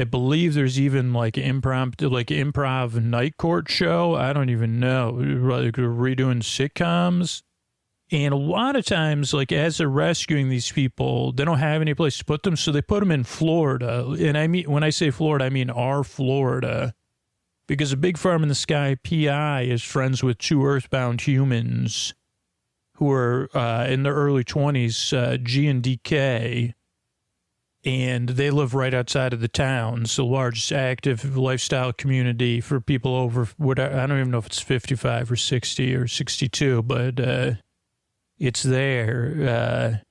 believe there's even like improv night court show. I don't even know. Like redoing sitcoms. And a lot of times, like as they're rescuing these people, they don't have any place to put them, so they put them in Florida. And I mean, when I say Florida, I mean our Florida, because a big farm in the sky, PI, is friends with two earthbound humans who are in their early 20s, G and DK, and they live right outside of the town. It's the largest active lifestyle community for people over, I don't even know if it's 55 or 60 or 62, but it's there.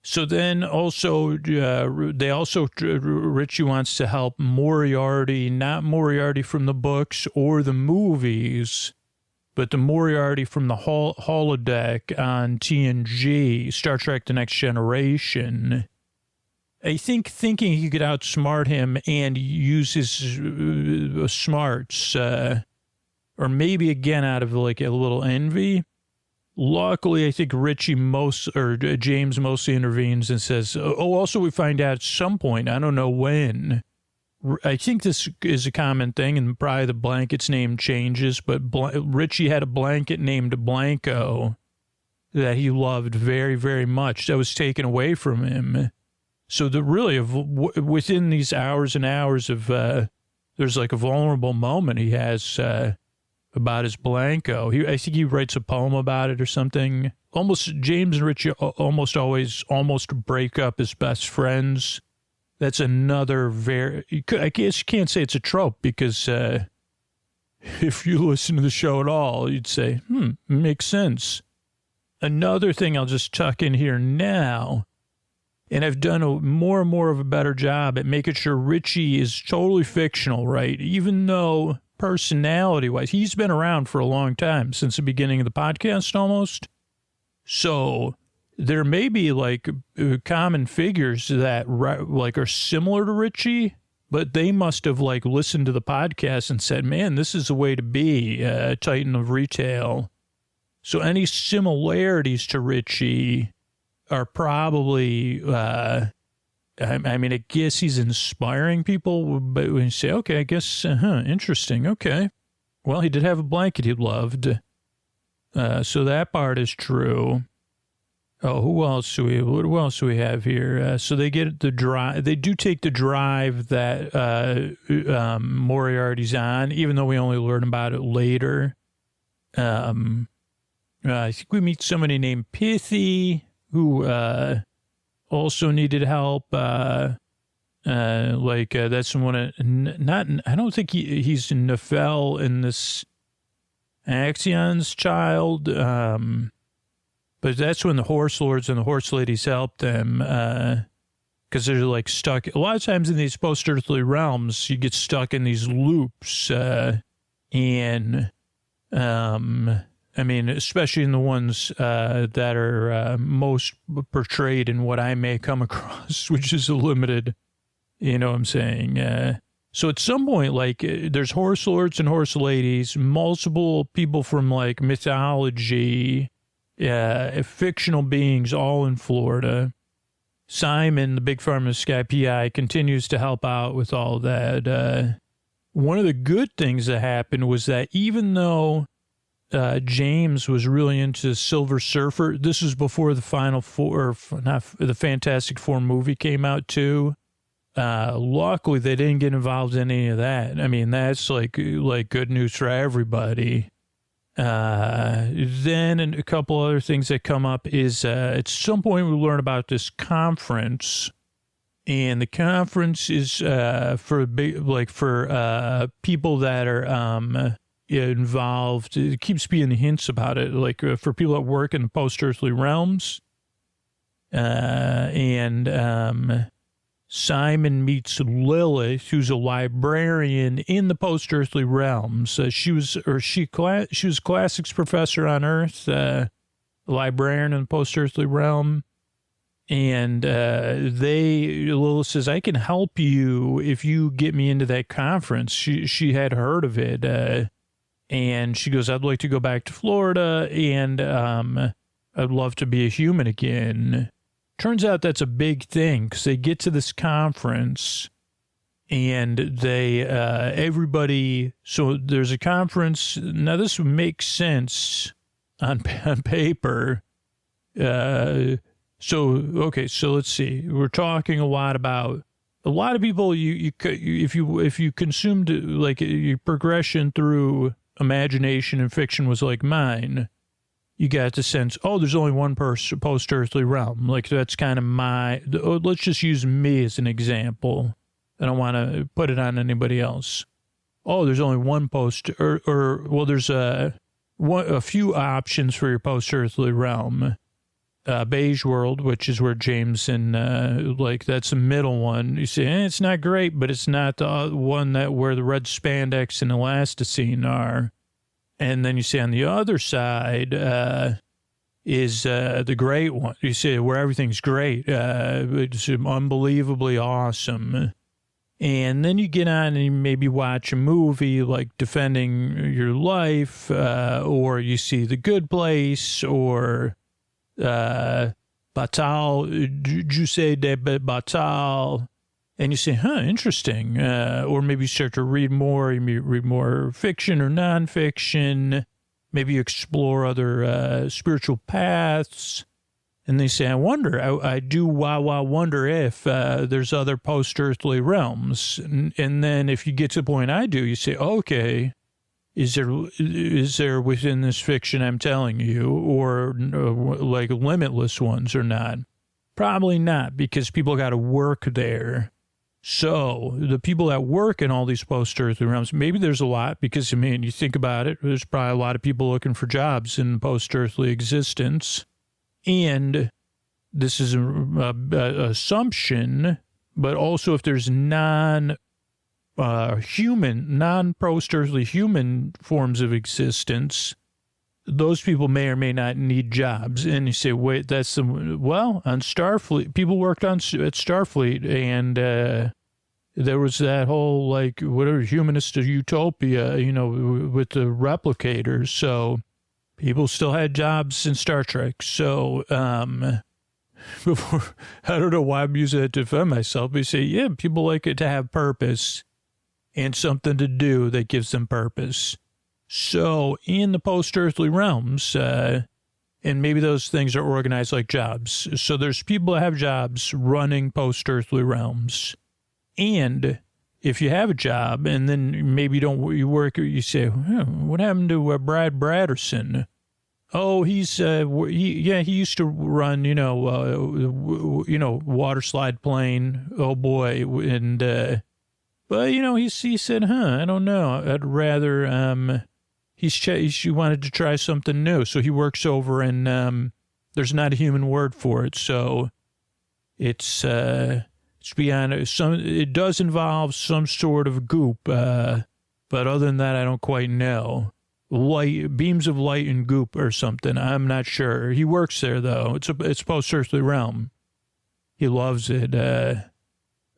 So then also, Richie wants to help Moriarty, not Moriarty from the books or the movies, but the Moriarty from the holodeck on TNG, Star Trek The Next Generation. I think thinking he could outsmart him and use his smarts, or maybe again out of like a little envy. Luckily, I think James mostly intervenes and says, also we find out at some point, I don't know when, I think this is a common thing, and probably the blanket's name changes, but Richie had a blanket named Blanco that he loved very, very much that was taken away from him. So within these hours and hours of, there's like a vulnerable moment he has about his Blanco. I think he writes a poem about it or something. James and Richie almost always break up as best friends. That's another I guess you can't say it's a trope, because if you listen to the show at all, you'd say, makes sense. Another thing I'll just tuck in here now, and I've done more and more of a better job at making sure Richie is totally fictional, right? Even though personality-wise, he's been around for a long time, since the beginning of the podcast almost. So there may be like common figures that like are similar to Richie, but they must have like listened to the podcast and said, man, this is the way to be, Titan of Retail. So any similarities to Richie are probably, I mean, I guess he's inspiring people, but when you say, okay, I guess, interesting, okay. Well, he did have a blanket he loved. So that part is true. Oh, what else do we have here? So they get the drive. They do take the drive that Moriarty's on, even though we only learn about it later. I think we meet somebody named Pithy, who also needed help. That's someone. I don't think he's Nefel in this Axion's child. But that's when the horse lords and the horse ladies help them, because they're like stuck. A lot of times in these post-earthly realms, you get stuck in these loops, and I mean, especially in the ones that are most portrayed in what I may come across, which is a limited, you know what I'm saying? So at some point, like, there's horse lords and horse ladies, multiple people from like mythology, fictional beings, all in Florida. Simon, the big farm in the sky PI, continues to help out with all that. One of the good things that happened was that even though James was really into Silver Surfer, this was before the Final Four, or not the Fantastic Four movie came out too. Luckily, they didn't get involved in any of that. I mean, that's like good news for everybody. Then a couple other things that come up is at some point we learn about this conference, and the conference is for people that are involved. It keeps being hints about it, like for people that work in the post-earthly realms, and Simon meets Lilith, who's a librarian in the post-earthly realms. She was classics professor on Earth, a librarian in the post-earthly realm. And Lilith says, I can help you if you get me into that conference. She had heard of it. And she goes, I'd like to go back to Florida, and I'd love to be a human again. Turns out that's a big thing, because they get to this conference, and everybody, so there's a conference. Now, this would make sense on paper. So let's see. We're talking a lot about a lot of people. If you consumed like your progression through imagination and fiction was like mine, you got the sense, there's only one post-earthly realm. Like that's kind of let's just use me as an example. I don't want to put it on anybody else. There's only one there's a few options for your post-earthly realm. Beige world, which is where James and that's the middle one. You say it's not great, but it's not the one where the red spandex and elasticine are. And then you say on the other side is the great one. You say where everything's great, it's unbelievably awesome. And then you get on and you maybe watch a movie like Defending Your Life, or you see The Good Place, or Batal, Juice de Batal, and you say, interesting. Or maybe you start to read more, you read more fiction or nonfiction. Maybe you explore other spiritual paths. And they say, I wonder, I do wonder if there's other post-earthly realms. And then if you get to the point I do, you say, okay, is there within this fiction I'm telling you, or like limitless ones or not? Probably not, because people got to work there. So the people that work in all these post-earthly realms, maybe there's a lot, because, I mean, you think about it, there's probably a lot of people looking for jobs in post-earthly existence. And this is an assumption, but also if there's non-post-earthly human forms of existence, those people may or may not need jobs. And you say, wait, on Starfleet, people worked at Starfleet, and there was that whole, humanist utopia, with the replicators. So people still had jobs in Star Trek. So, before, I don't know why I'm using it to defend myself, but you say, yeah, people like it to have purpose and something to do that gives them purpose. So in the post-earthly realms, and maybe those things are organized like jobs. So there's people that have jobs running post-earthly realms. And if you have a job and then maybe you work, you say, what happened to Brad Bradderson? Oh, he used to run, water slide plane. Oh boy. And, but he said, I don't know. I'd rather, he wanted to try something new. So he works over and, there's not a human word for it. So it's beyond it does involve some sort of goop. But other than that, I don't quite know. Beams of light and goop or something. I'm not sure. He works there though. It's post-earthly realm. He loves it.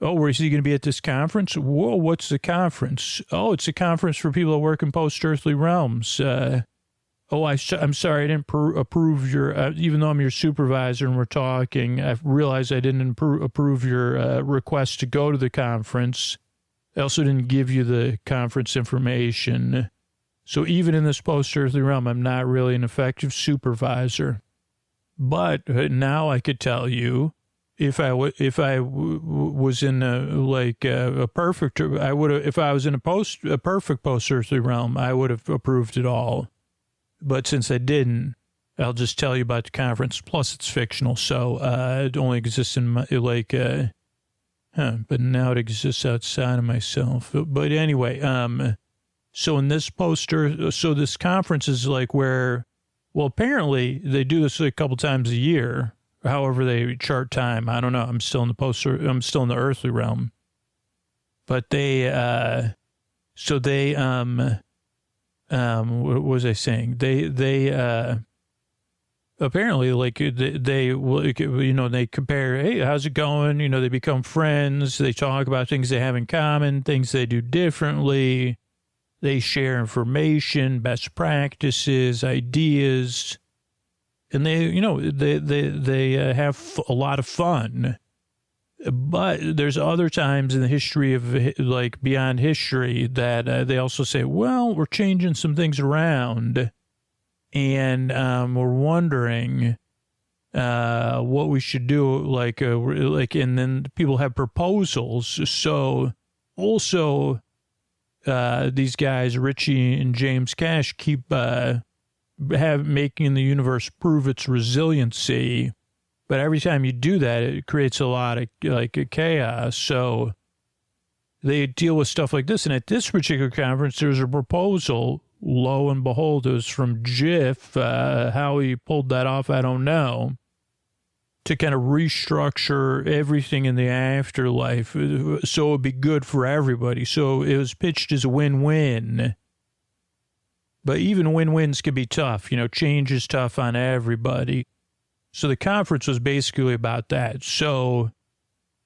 Where is he going to be at this conference? Whoa, what's the conference? Oh, it's a conference for people that work in post-earthly realms. I'm sorry, I didn't approve your, even though I'm your supervisor and we're talking, I realized I didn't approve your request to go to the conference. I also didn't give you the conference information. So even in this post-earthly realm, I'm not really an effective supervisor. But now I could tell you, if I was in a perfect, I would have, if I was in a perfect post-earthly realm, I would have approved it all. But since I didn't, I'll just tell you about the conference. Plus, it's fictional, so it only exists in my, but now it exists outside of myself. But anyway, so in this this conference is like where, well, apparently they do this a couple times a year. however they chart time. I don't know. I'm still in the earthly realm. But they, what was I saying? They apparently, like, they compare, hey, how's it going? They become friends. They talk about things they have in common, things they do differently. They share information, best practices, ideas, and they have a lot of fun. But there's other times in the history of, like, beyond history that they also say, well, we're changing some things around, and we're wondering what we should do, and then people have proposals. So also these guys, Richie and James Cash, keep making the universe prove its resiliency. But every time you do that, it creates a lot of chaos. So they deal with stuff like this. And at this particular conference, there's a proposal. Lo and behold, it was from Jif. How he pulled that off, I don't know. To kind of restructure everything in the afterlife so it would be good for everybody. So it was pitched as a win-win. But even win-wins can be tough. Change is tough on everybody. So the conference was basically about that. So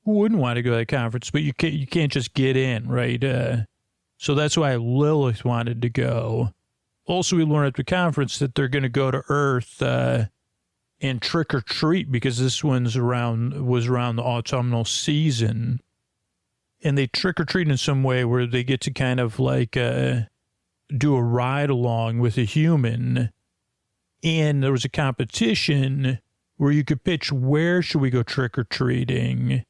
who wouldn't want to go to the conference? But you can't just get in, right? So that's why Lilith wanted to go. Also, we learned at the conference that they're going to go to Earth and trick or treat, because this one's was around the autumnal season. And they trick or treat in some way where they get to kind of like do a ride along with a human. And there was a competition where you could pitch, where should we go trick-or-treating?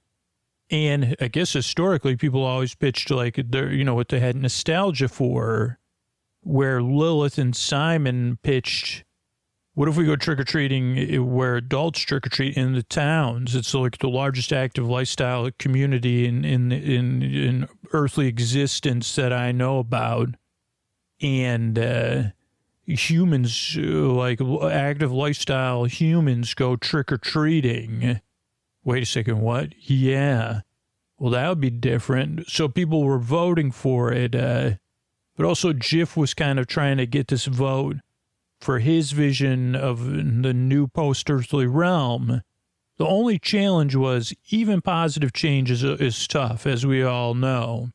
And I guess historically, people always pitched like, what they had nostalgia for, where Lilith and Simon pitched, what if we go trick-or-treating where adults trick-or-treat in the towns? It's like the largest active lifestyle community in earthly existence that I know about. And humans, like active lifestyle humans, go trick-or-treating. Wait a second, what? Yeah. Well, that would be different. So people were voting for it. But also Jif was kind of trying to get this vote for his vision of the new post-earthly realm. The only challenge was even positive change is tough, as we all know.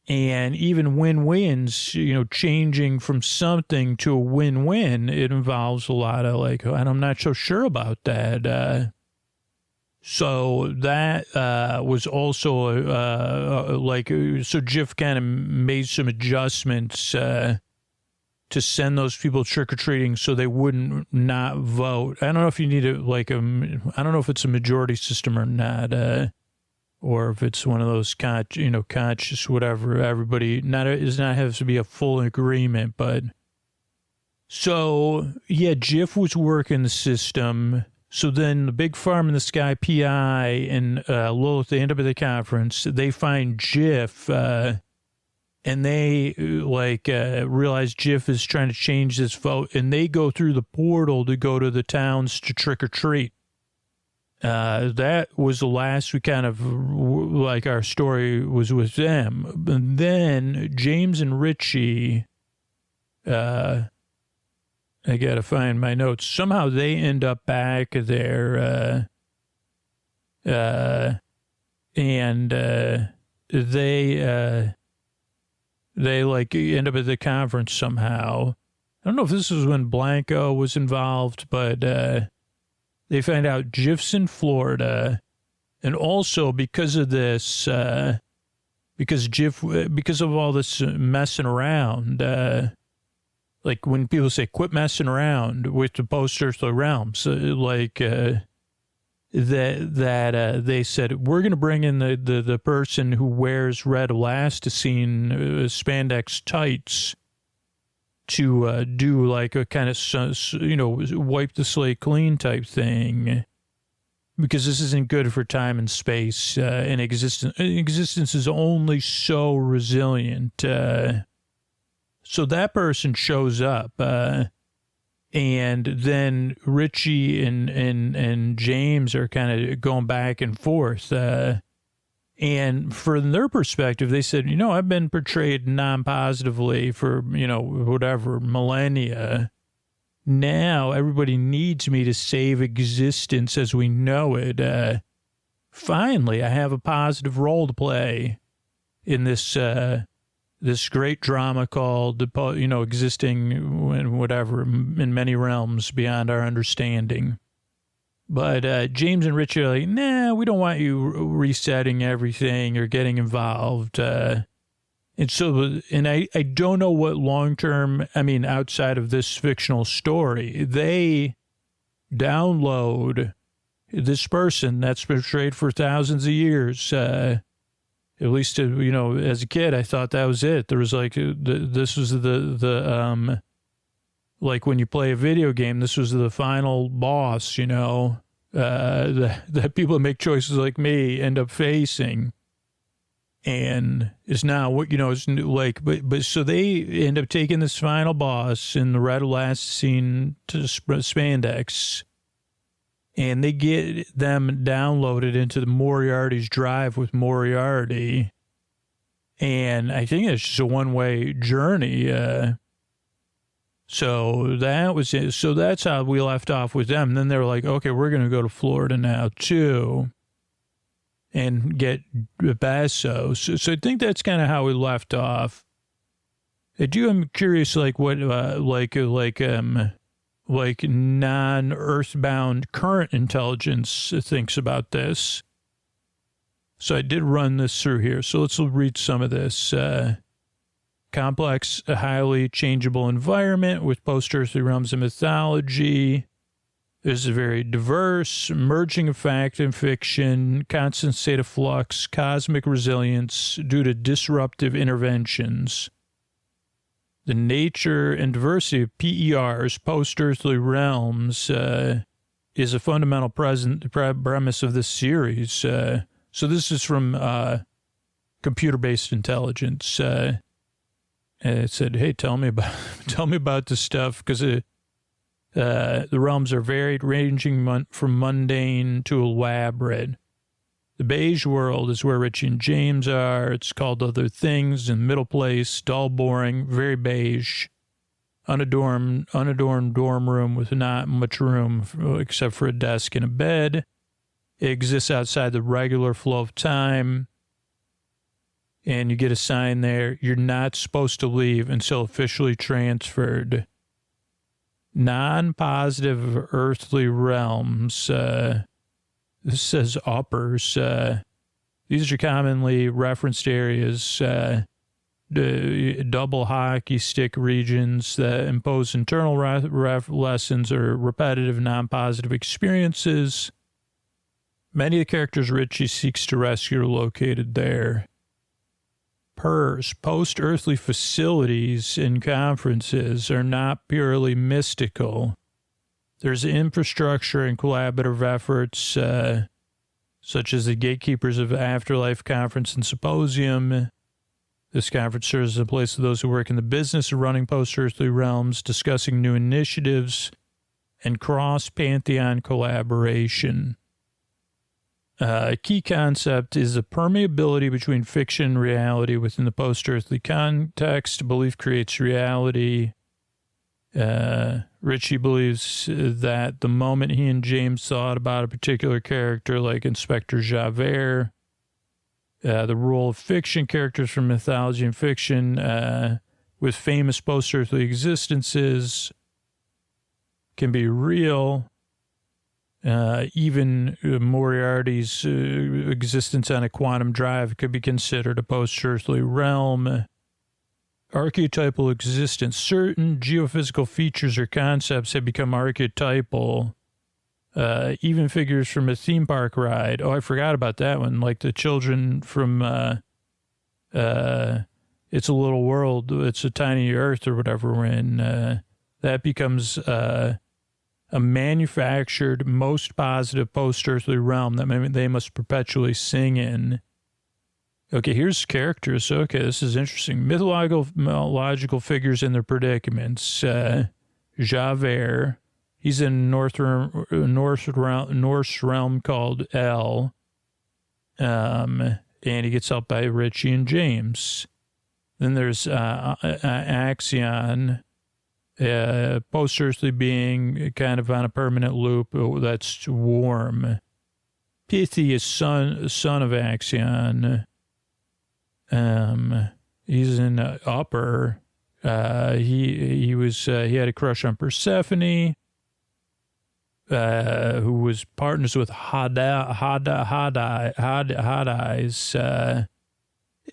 And even win-wins, changing from something to a win-win, it involves a lot of and I'm not so sure about that. So that was also so Jif kind of made some adjustments to send those people trick-or-treating so they wouldn't not vote. I don't know if you need I don't know if it's a majority system or not. Or if it's one of those conscious, whatever, everybody does not have to be a full agreement. But so, yeah, Jif was working the system. So then the Big Farm in the Sky PI and Lilith, they end up at the conference. They find Jif and they realize Jif is trying to change this vote. And they go through the portal to go to the towns to trick or treat. That was the last we kind of, our story was with them. And then James and Richie, I got to find my notes. Somehow they end up back there, and they end up at the conference somehow. I don't know if this was when Blanco was involved, but they find out Jif's in Florida, and also because of this, because of all this messing around, when people say quit messing around with the post-earthly realms, they said we're going to bring in the person who wears red elasticine spandex tights to do a kind of, wipe the slate clean type thing, because this isn't good for time and space, and existence is only so resilient. So that person shows up, And then Richie and James are kind of going back and forth. And from their perspective, they said, I've been portrayed non-positively for, whatever, millennia. Now everybody needs me to save existence as we know it. Finally, I have a positive role to play in this this great drama called, existing in whatever, in many realms beyond our understanding. But James and Richie are like, nah, we don't want you resetting everything or getting involved. And I don't know what long-term, outside of this fictional story, they download this person that's portrayed for thousands of years. At least, as a kid, I thought that was it. There was like, this was like when you play a video game, this was the final boss, that people that make choices like me end up facing. And it's now, it's like, but so they end up taking this final boss in the red last scene to spandex, and they get them downloaded into the Moriarty's drive with Moriarty. And I think it's just a one-way journey. So that was it. So that's how we left off with them. And then they were like, okay, we're going to go to Florida now too and get Besos. So I think that's kind of how we left off. I'm curious, like what, like non-earthbound current intelligence thinks about this. So I did run this through here. So let's read some of this. Complex, a highly changeable environment with post-earthly realms of mythology. There's a very diverse merging of fact and fiction, constant state of flux, cosmic resilience due to disruptive interventions. The nature and diversity of PERs, post-earthly realms, is a fundamental premise of this series. So this is from computer-based intelligence. And it said, hey, tell me about this stuff, because the realms are varied, ranging from mundane to elaborate. The beige world is where Richie and James are. It's called Other Things, in middle place, dull, boring, very beige, unadorned dorm room with not much room except for a desk and a bed. It exists outside the regular flow of time. And you get a sign there, you're not supposed to leave until officially transferred. Non-positive earthly realms. This says uppers. These are commonly referenced areas, double hockey stick regions that impose internal lessons or repetitive non-positive experiences. Many of the characters Richie seeks to rescue are located there. PERS, post-earthly facilities and conferences, are not purely mystical. There's infrastructure and collaborative efforts, such as the Gatekeepers of Afterlife Conference and Symposium. This conference serves as a place for those who work in the business of running post-earthly realms, discussing new initiatives, and cross-pantheon collaboration. A key concept is the permeability between fiction and reality within the post-earthly context. Belief creates reality. Richie believes that the moment he and James thought about a particular character, like Inspector Javert, the role of fiction characters from mythology and fiction with famous post-earthly existences can be real. Even Moriarty's existence on a quantum drive could be considered a post-earthly realm. Archetypal existence. Certain geophysical features or concepts have become archetypal. Even figures from a theme park ride. Oh, I forgot about that one. Like the children from It's a Little World. It's a Tiny Earth or whatever we're in. That becomes a manufactured, most positive post-earthly realm that they must perpetually sing in. Okay, here's characters. Okay, this is interesting. Mythological figures and their predicaments. Javert. He's in Norse realm called El. And he gets helped by Richie and James. Then there's Axion, post-earthly being kind of on a permanent loop that's warm. Pithy is son of Axion. He's in Upper. He had a crush on Persephone, who was partners with Hades,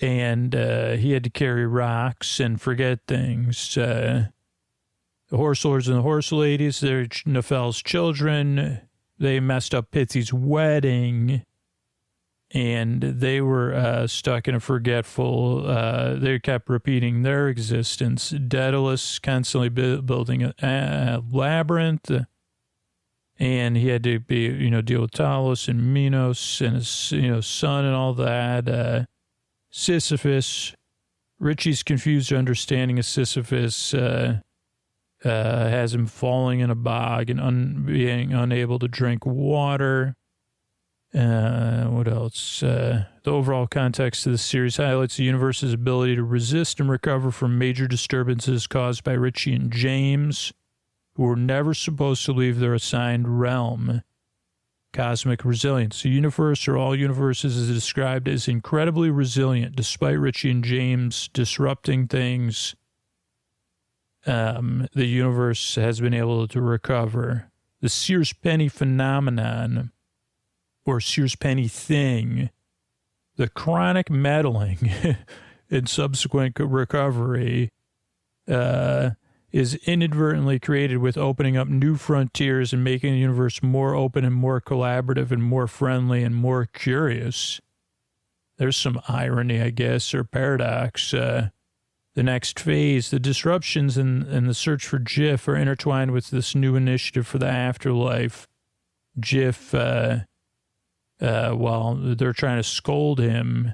and he had to carry rocks and forget things. The horse lords and the horse ladies, they're Nephel's children. They messed up Pithy's wedding, and they were stuck in a forgetful. They kept repeating their existence. Daedalus constantly building a labyrinth, and he had to be, deal with Talos and Minos and his, son and all that. Sisyphus, Richie's confused understanding of Sisyphus has him falling in a bog and being unable to drink water. What else? The overall context of the series highlights the universe's ability to resist and recover from major disturbances caused by Richie and James, who were never supposed to leave their assigned realm. Cosmic resilience. The universe, or all universes, is described as incredibly resilient despite Richie and James disrupting things. The universe has been able to recover. The Sears Penny phenomenon, or Sears Penny thing, the chronic meddling and subsequent recovery, is inadvertently created with opening up new frontiers and making the universe more open and more collaborative and more friendly and more curious. There's some irony, I guess, or paradox. The next phase, the disruptions and the search for Jif are intertwined with this new initiative for the afterlife. Jif, while they're trying to scold him,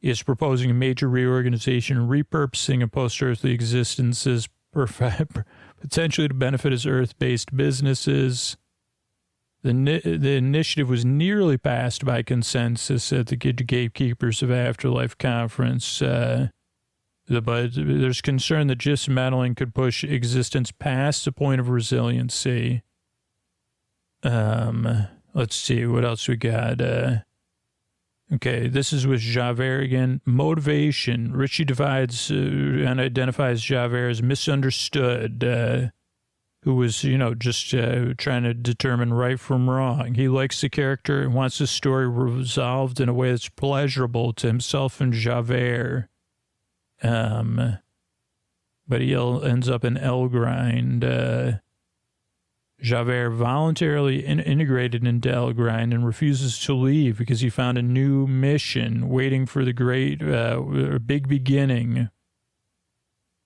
is proposing a major reorganization and repurposing of post-earthly existences, potentially to benefit his Earth-based businesses. The initiative was nearly passed by consensus at the Gatekeepers of Afterlife conference, but there's concern that Jif's meddling could push existence past the point of resiliency. Let's see, what else we got? Okay, this is with Javert again. Motivation. Richie divides and identifies Javert as misunderstood, who was, just trying to determine right from wrong. He likes the character and wants the story resolved in a way that's pleasurable to himself and Javert. But he ends up in Elgrind. Javert voluntarily integrated into Elgrind and refuses to leave because he found a new mission waiting for the great, big beginning.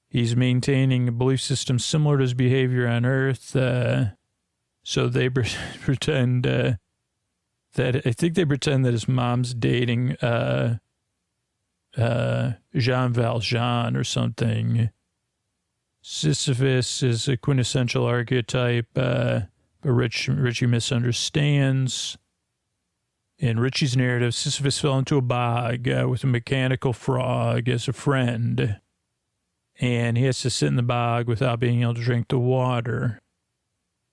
He's maintaining a belief system similar to his behavior on Earth. So they pretend that, I think they pretend that his mom's dating Jean Valjean or something. Sisyphus is a quintessential archetype, but Richie misunderstands. In Richie's narrative, Sisyphus fell into a bog with a mechanical frog as a friend, and he has to sit in the bog without being able to drink the water.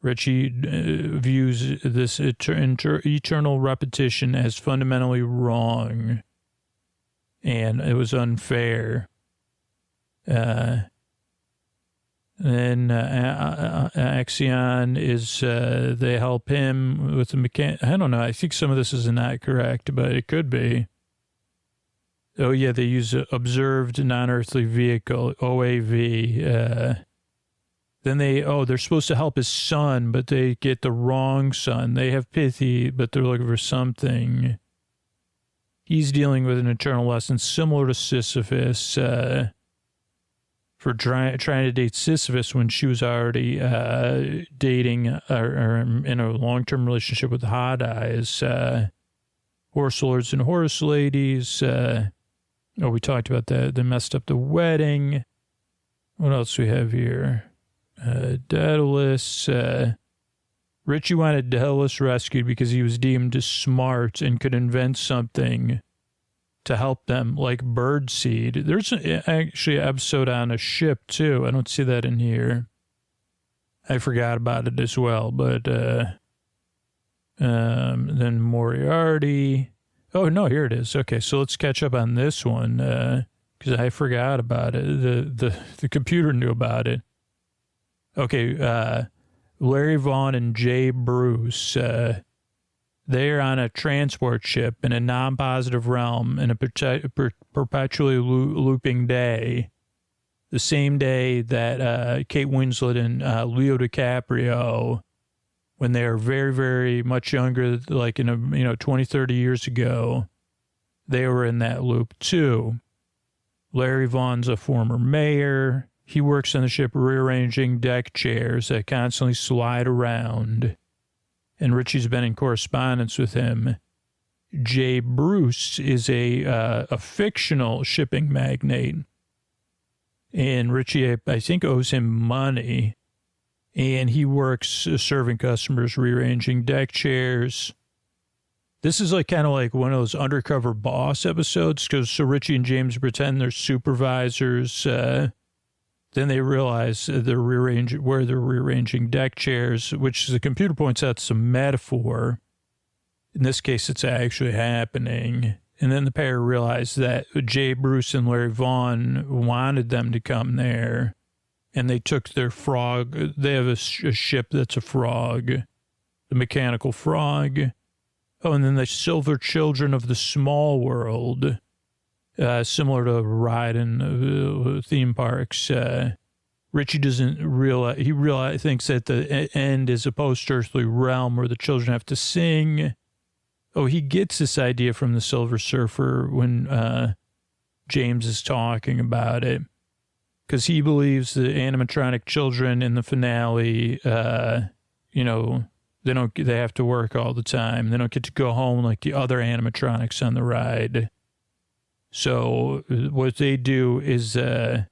Richie views this eternal repetition as fundamentally wrong, and it was unfair. Then Axion is, they help him with the I don't know, I think some of this is not correct, but it could be. Oh, yeah, they use Observed Non-Earthly Vehicle, OAV. Then they're supposed to help his son, but they get the wrong son. They have Pithy, but they're looking for something. He's dealing with an eternal lesson similar to Sisyphus, for trying to date Sisyphus when she was already dating or in a long-term relationship with Hades, horse lords and horse ladies. We talked about that. They messed up the wedding. What else we have here? Daedalus. Richie wanted Daedalus rescued because he was deemed smart and could invent something to help them, like birdseed. There's actually an episode on a ship, too. I don't see that in here. I forgot about it as well, but then Moriarty. Oh, no, here it is. Okay, so let's catch up on this one because I forgot about it. The computer knew about it. Okay, Larry Vaughn and Jay Bruce, they're on a transport ship in a non-positive realm in a perpetually looping day. The same day that Kate Winslet and Leo DiCaprio, when they are very, very much younger, like 20, 30 years ago, they were in that loop too. Larry Vaughn's a former mayor. He works on the ship rearranging deck chairs that constantly slide around. And Richie's been in correspondence with him. Jay Bruce is a fictional shipping magnate. And Richie, I think, owes him money. And he works serving customers, rearranging deck chairs. This is kind of like one of those undercover boss episodes. So Richie and James pretend they're supervisors. Then they realize they're rearranging deck chairs, which the computer points out is a metaphor. In this case, it's actually happening. And then the pair realize that Jay Bruce and Larry Vaughn wanted them to come there. And they took their frog. They have a ship that's a frog, the mechanical frog. Oh, and then the Silver Children of the Small World, similar to a ride in theme parks. Richie doesn't realize, thinks that the end is a post-earthly realm where the children have to sing. Oh, he gets this idea from the Silver Surfer when James is talking about it. Because he believes the animatronic children in the finale, they have to work all the time. They don't get to go home like the other animatronics on the ride. So what they do is they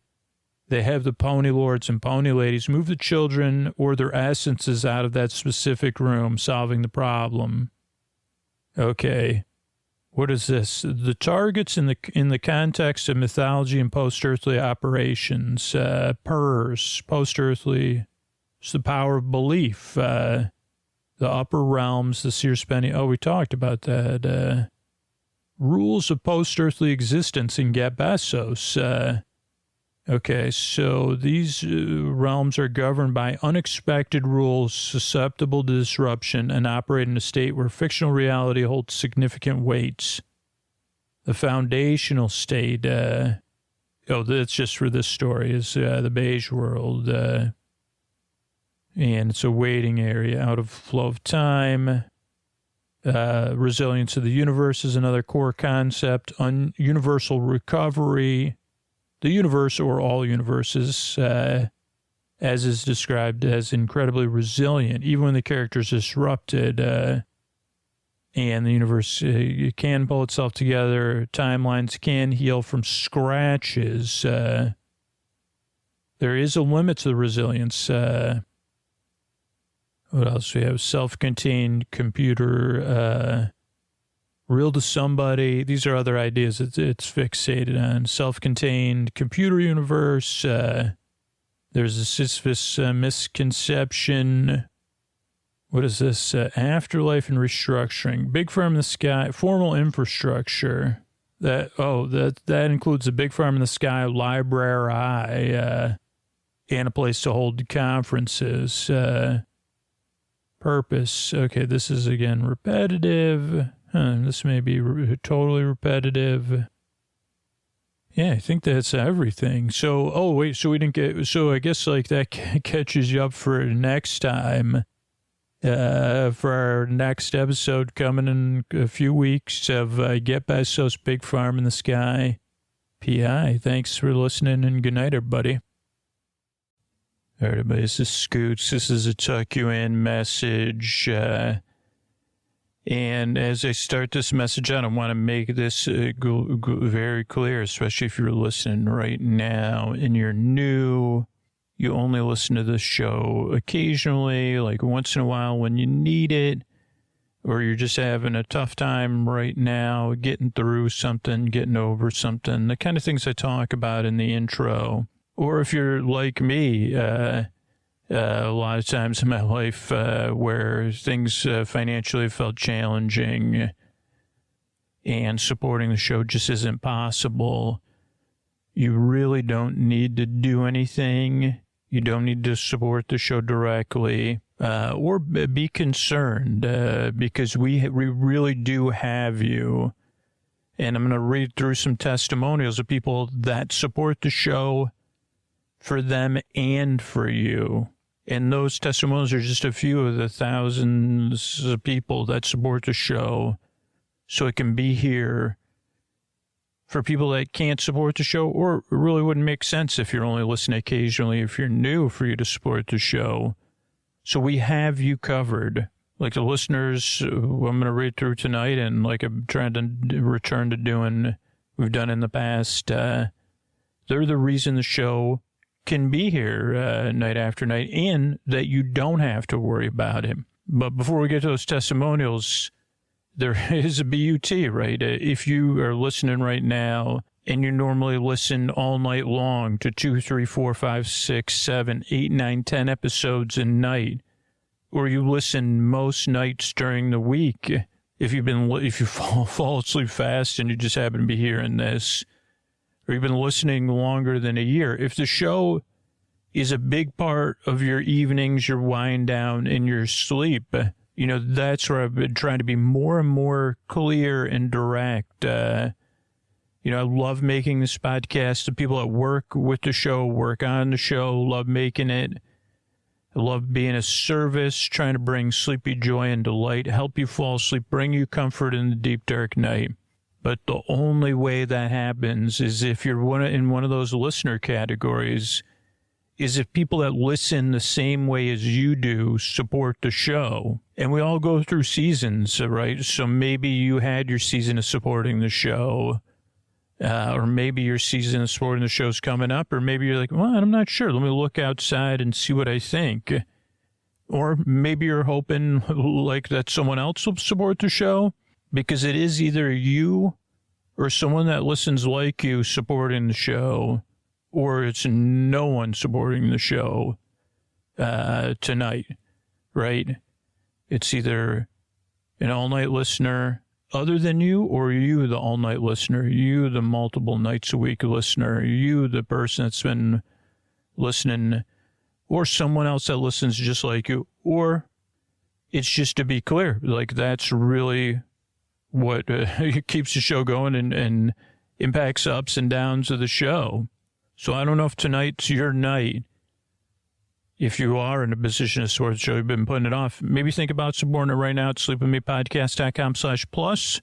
have the pony lords and pony ladies move the children or their essences out of that specific room, solving the problem. Okay. What is this? The targets in the context of mythology and post-earthly operations. PERS, post-earthly, it's the power of belief. The upper realms, the Sears Penny. Oh, we talked about that. Rules of post-earthly existence in Besos. Okay, so these realms are governed by unexpected rules susceptible to disruption and operate in a state where fictional reality holds significant weights. The foundational state, that's just for this story, is the beige world. And it's a waiting area out of flow of time. Resilience of the universe is another core concept. Universal recovery. The universe, or all universes, as is described as incredibly resilient, even when the character is disrupted, and the universe can pull itself together, timelines can heal from scratches. There is a limit to the resilience. What else we have? Self-contained computer, real to somebody. These are other ideas it's fixated on. Self-contained computer universe. There's a Sisyphus misconception. What is this? Afterlife and restructuring. Big farm in the sky. Formal infrastructure. That includes a big farm in the sky library and a place to hold conferences. Purpose. Okay, this is again repetitive. This may be totally repetitive. Yeah, I think that's everything. So, I guess that catches you up for next time. For our next episode coming in a few weeks of Get Besos, Big Farm in the Sky. PI, thanks for listening and good night, everybody. All right, everybody, this is Scoots. This is a tuck you in message. And as I start this message out, I want to make this very clear, especially if you're listening right now and you're new you only listen to this show occasionally, like once in a while when you need it, or you're just having a tough time right now, getting through something, getting over something, the kind of things I talk about in the intro. Or if you're like me, a lot of times in my life where things financially felt challenging and supporting the show just isn't possible, you really don't need to do anything. You don't need to support the show directly or be concerned because we really do have you. And I'm going to read through some testimonials of people that support the show for them and for you. And those testimonials are just a few of the thousands of people that support the show so it can be here for people that can't support the show, or it really wouldn't make sense if you're only listening occasionally, if you're new, for you to support the show. So we have you covered. Like the listeners who I'm going to read through tonight, and like I'm trying to return to doing, we've done in the past, they're the reason the show can be here night after night, and that you don't have to worry about it. But before we get to those testimonials, there is a BUT, right? If you are listening right now and you normally listen all night long to 2, 3, 4, 5, 6, 7, 8, 9, 10 episodes a night, or you listen most nights during the week, if you fall asleep fast and you just happen to be hearing this, or you've been listening longer than a year, if the show is a big part of your evenings, your wind down, and your sleep, you know, that's where I've been trying to be more and more clear and direct. I love making this podcast. The people that work with the show, work on the show, love making it. I love being a service, trying to bring sleepy joy and delight, help you fall asleep, bring you comfort in the deep, dark night. But the only way that happens is if you're in one of those listener categories, is if people that listen the same way as you do support the show. And we all go through seasons, right? So maybe you had your season of supporting the show, or maybe your season of supporting the show's coming up, or maybe you're like, well, I'm not sure. Let me look outside and see what I think. Or maybe you're hoping like that someone else will support the show, because it is either you or someone that listens like you supporting the show, or it's no one supporting the show tonight, right? It's either an all-night listener other than you, or you, the all-night listener, you, the multiple nights a week listener, you, the person that's been listening, or someone else that listens just like you, or it's just to be clear, like that's really what keeps the show going and impacts ups and downs of the show. So I don't know if tonight's your night. If you are in a position to support the show, you've been putting it off, maybe think about supporting it right now at sleepwithmepodcast.com/plus.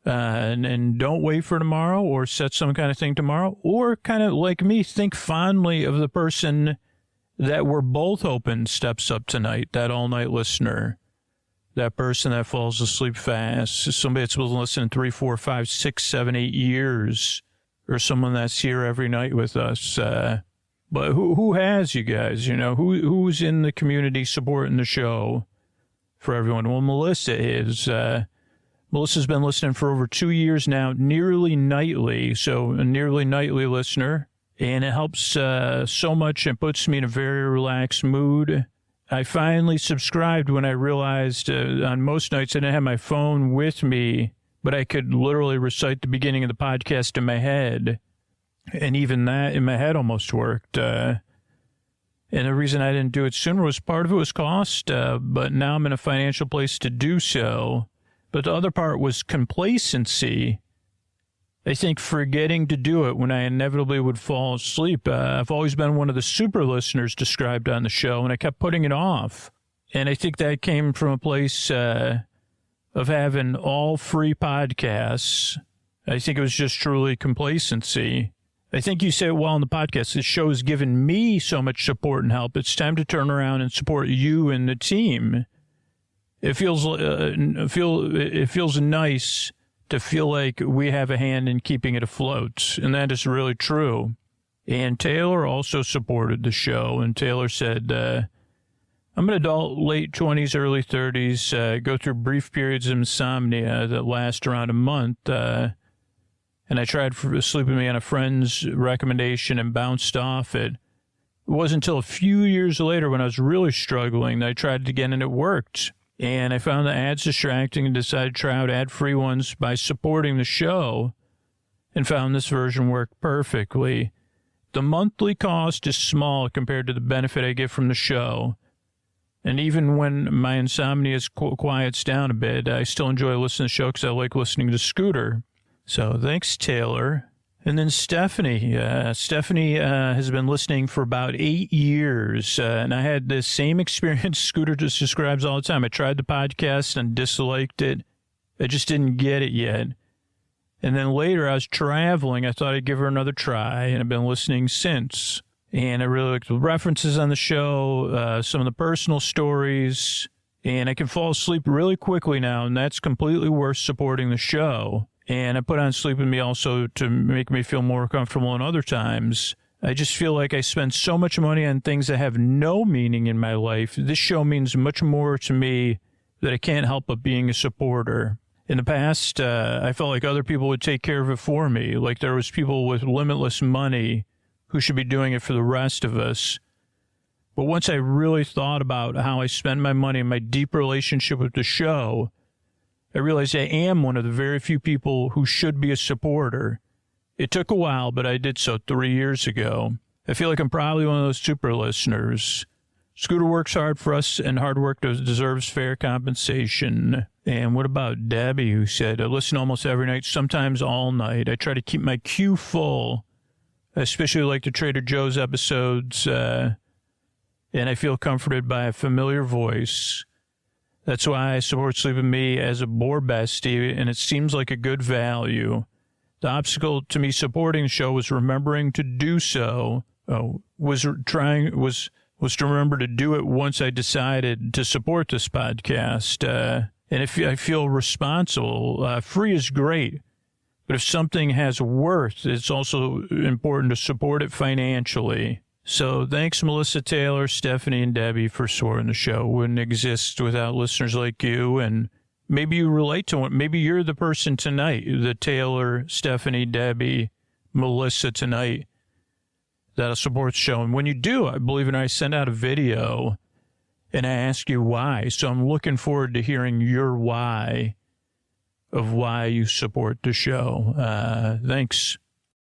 And don't wait for tomorrow or set some kind of thing tomorrow. Or kind of like me, think fondly of the person that we're both hoping steps up tonight, that all-night listener. That person that falls asleep fast, somebody that's been listening 3, 4, 5, 6, 7, 8 years, or someone that's here every night with us. But who has you guys? You know, who's in the community supporting the show for everyone? Well, Melissa is. Melissa's been listening for over 2 years now, nearly nightly. So a nearly nightly listener, and it helps so much and puts me in a very relaxed mood. I finally subscribed when I realized on most nights I didn't have my phone with me, but I could literally recite the beginning of the podcast in my head. And even that in my head almost worked. And the reason I didn't do it sooner was part of it was cost, but now I'm in a financial place to do so. But the other part was complacency. I think forgetting to do it when I inevitably would fall asleep. I've always been one of the super listeners described on the show, and I kept putting it off. And I think that came from a place of having all free podcasts. I think it was just truly complacency. I think you say it well in the podcast. This show has given me so much support and help. It's time to turn around and support you and the team. It feels nice to feel like we have a hand in keeping it afloat, and that is really true. And Taylor also supported the show. And Taylor said, I'm an adult, late 20s, early 30s, go through brief periods of insomnia that last around a month. And I tried sleeping me on a friend's recommendation and bounced off it. It wasn't until a few years later when I was really struggling that I tried it again and it worked. And I found the ads distracting and decided to try out ad-free ones by supporting the show and found this version worked perfectly. The monthly cost is small compared to the benefit I get from the show. And even when my insomnia quiets down a bit, I still enjoy listening to the show because I like listening to Scooter. So thanks, Taylor. And then Stephanie. Stephanie has been listening for about 8 years. And I had the same experience Scooter just describes all the time. I tried the podcast and disliked it. I just didn't get it yet. And then later I was traveling. I thought I'd give her another try. And I've been listening since. And I really like the references on the show, some of the personal stories. And I can fall asleep really quickly now. And that's completely worth supporting the show. And I put on Sleep With Me also to make me feel more comfortable in other times. I just feel like I spend so much money on things that have no meaning in my life. This show means much more to me that I can't help but being a supporter. In the past, I felt like other people would take care of it for me. Like there was people with limitless money who should be doing it for the rest of us. But once I really thought about how I spend my money and my deep relationship with the show, I realized I am one of the very few people who should be a supporter. It took a while, but I did so 3 years ago. I feel like I'm probably one of those super listeners. Scooter works hard for us, and hard work deserves fair compensation. And what about Debbie, who said, I listen almost every night, sometimes all night. I try to keep my queue full. I especially like the Trader Joe's episodes, and I feel comforted by a familiar voice. That's why I support Sleep With Me as a bore bestie, and it seems like a good value. The obstacle to me supporting the show was remembering to do so. Was to remember to do it once I decided to support this podcast. And if I feel responsible, free is great. But if something has worth, it's also important to support it financially. So thanks, Melissa, Taylor, Stephanie, and Debbie for supporting the show. It wouldn't exist without listeners like you. And maybe you relate to it. Maybe you're the person tonight, the Taylor, Stephanie, Debbie, Melissa tonight that'll support the show. And when you do, I believe it or not, I send out a video and I ask you why. So I'm looking forward to hearing your why of why you support the show. Thanks.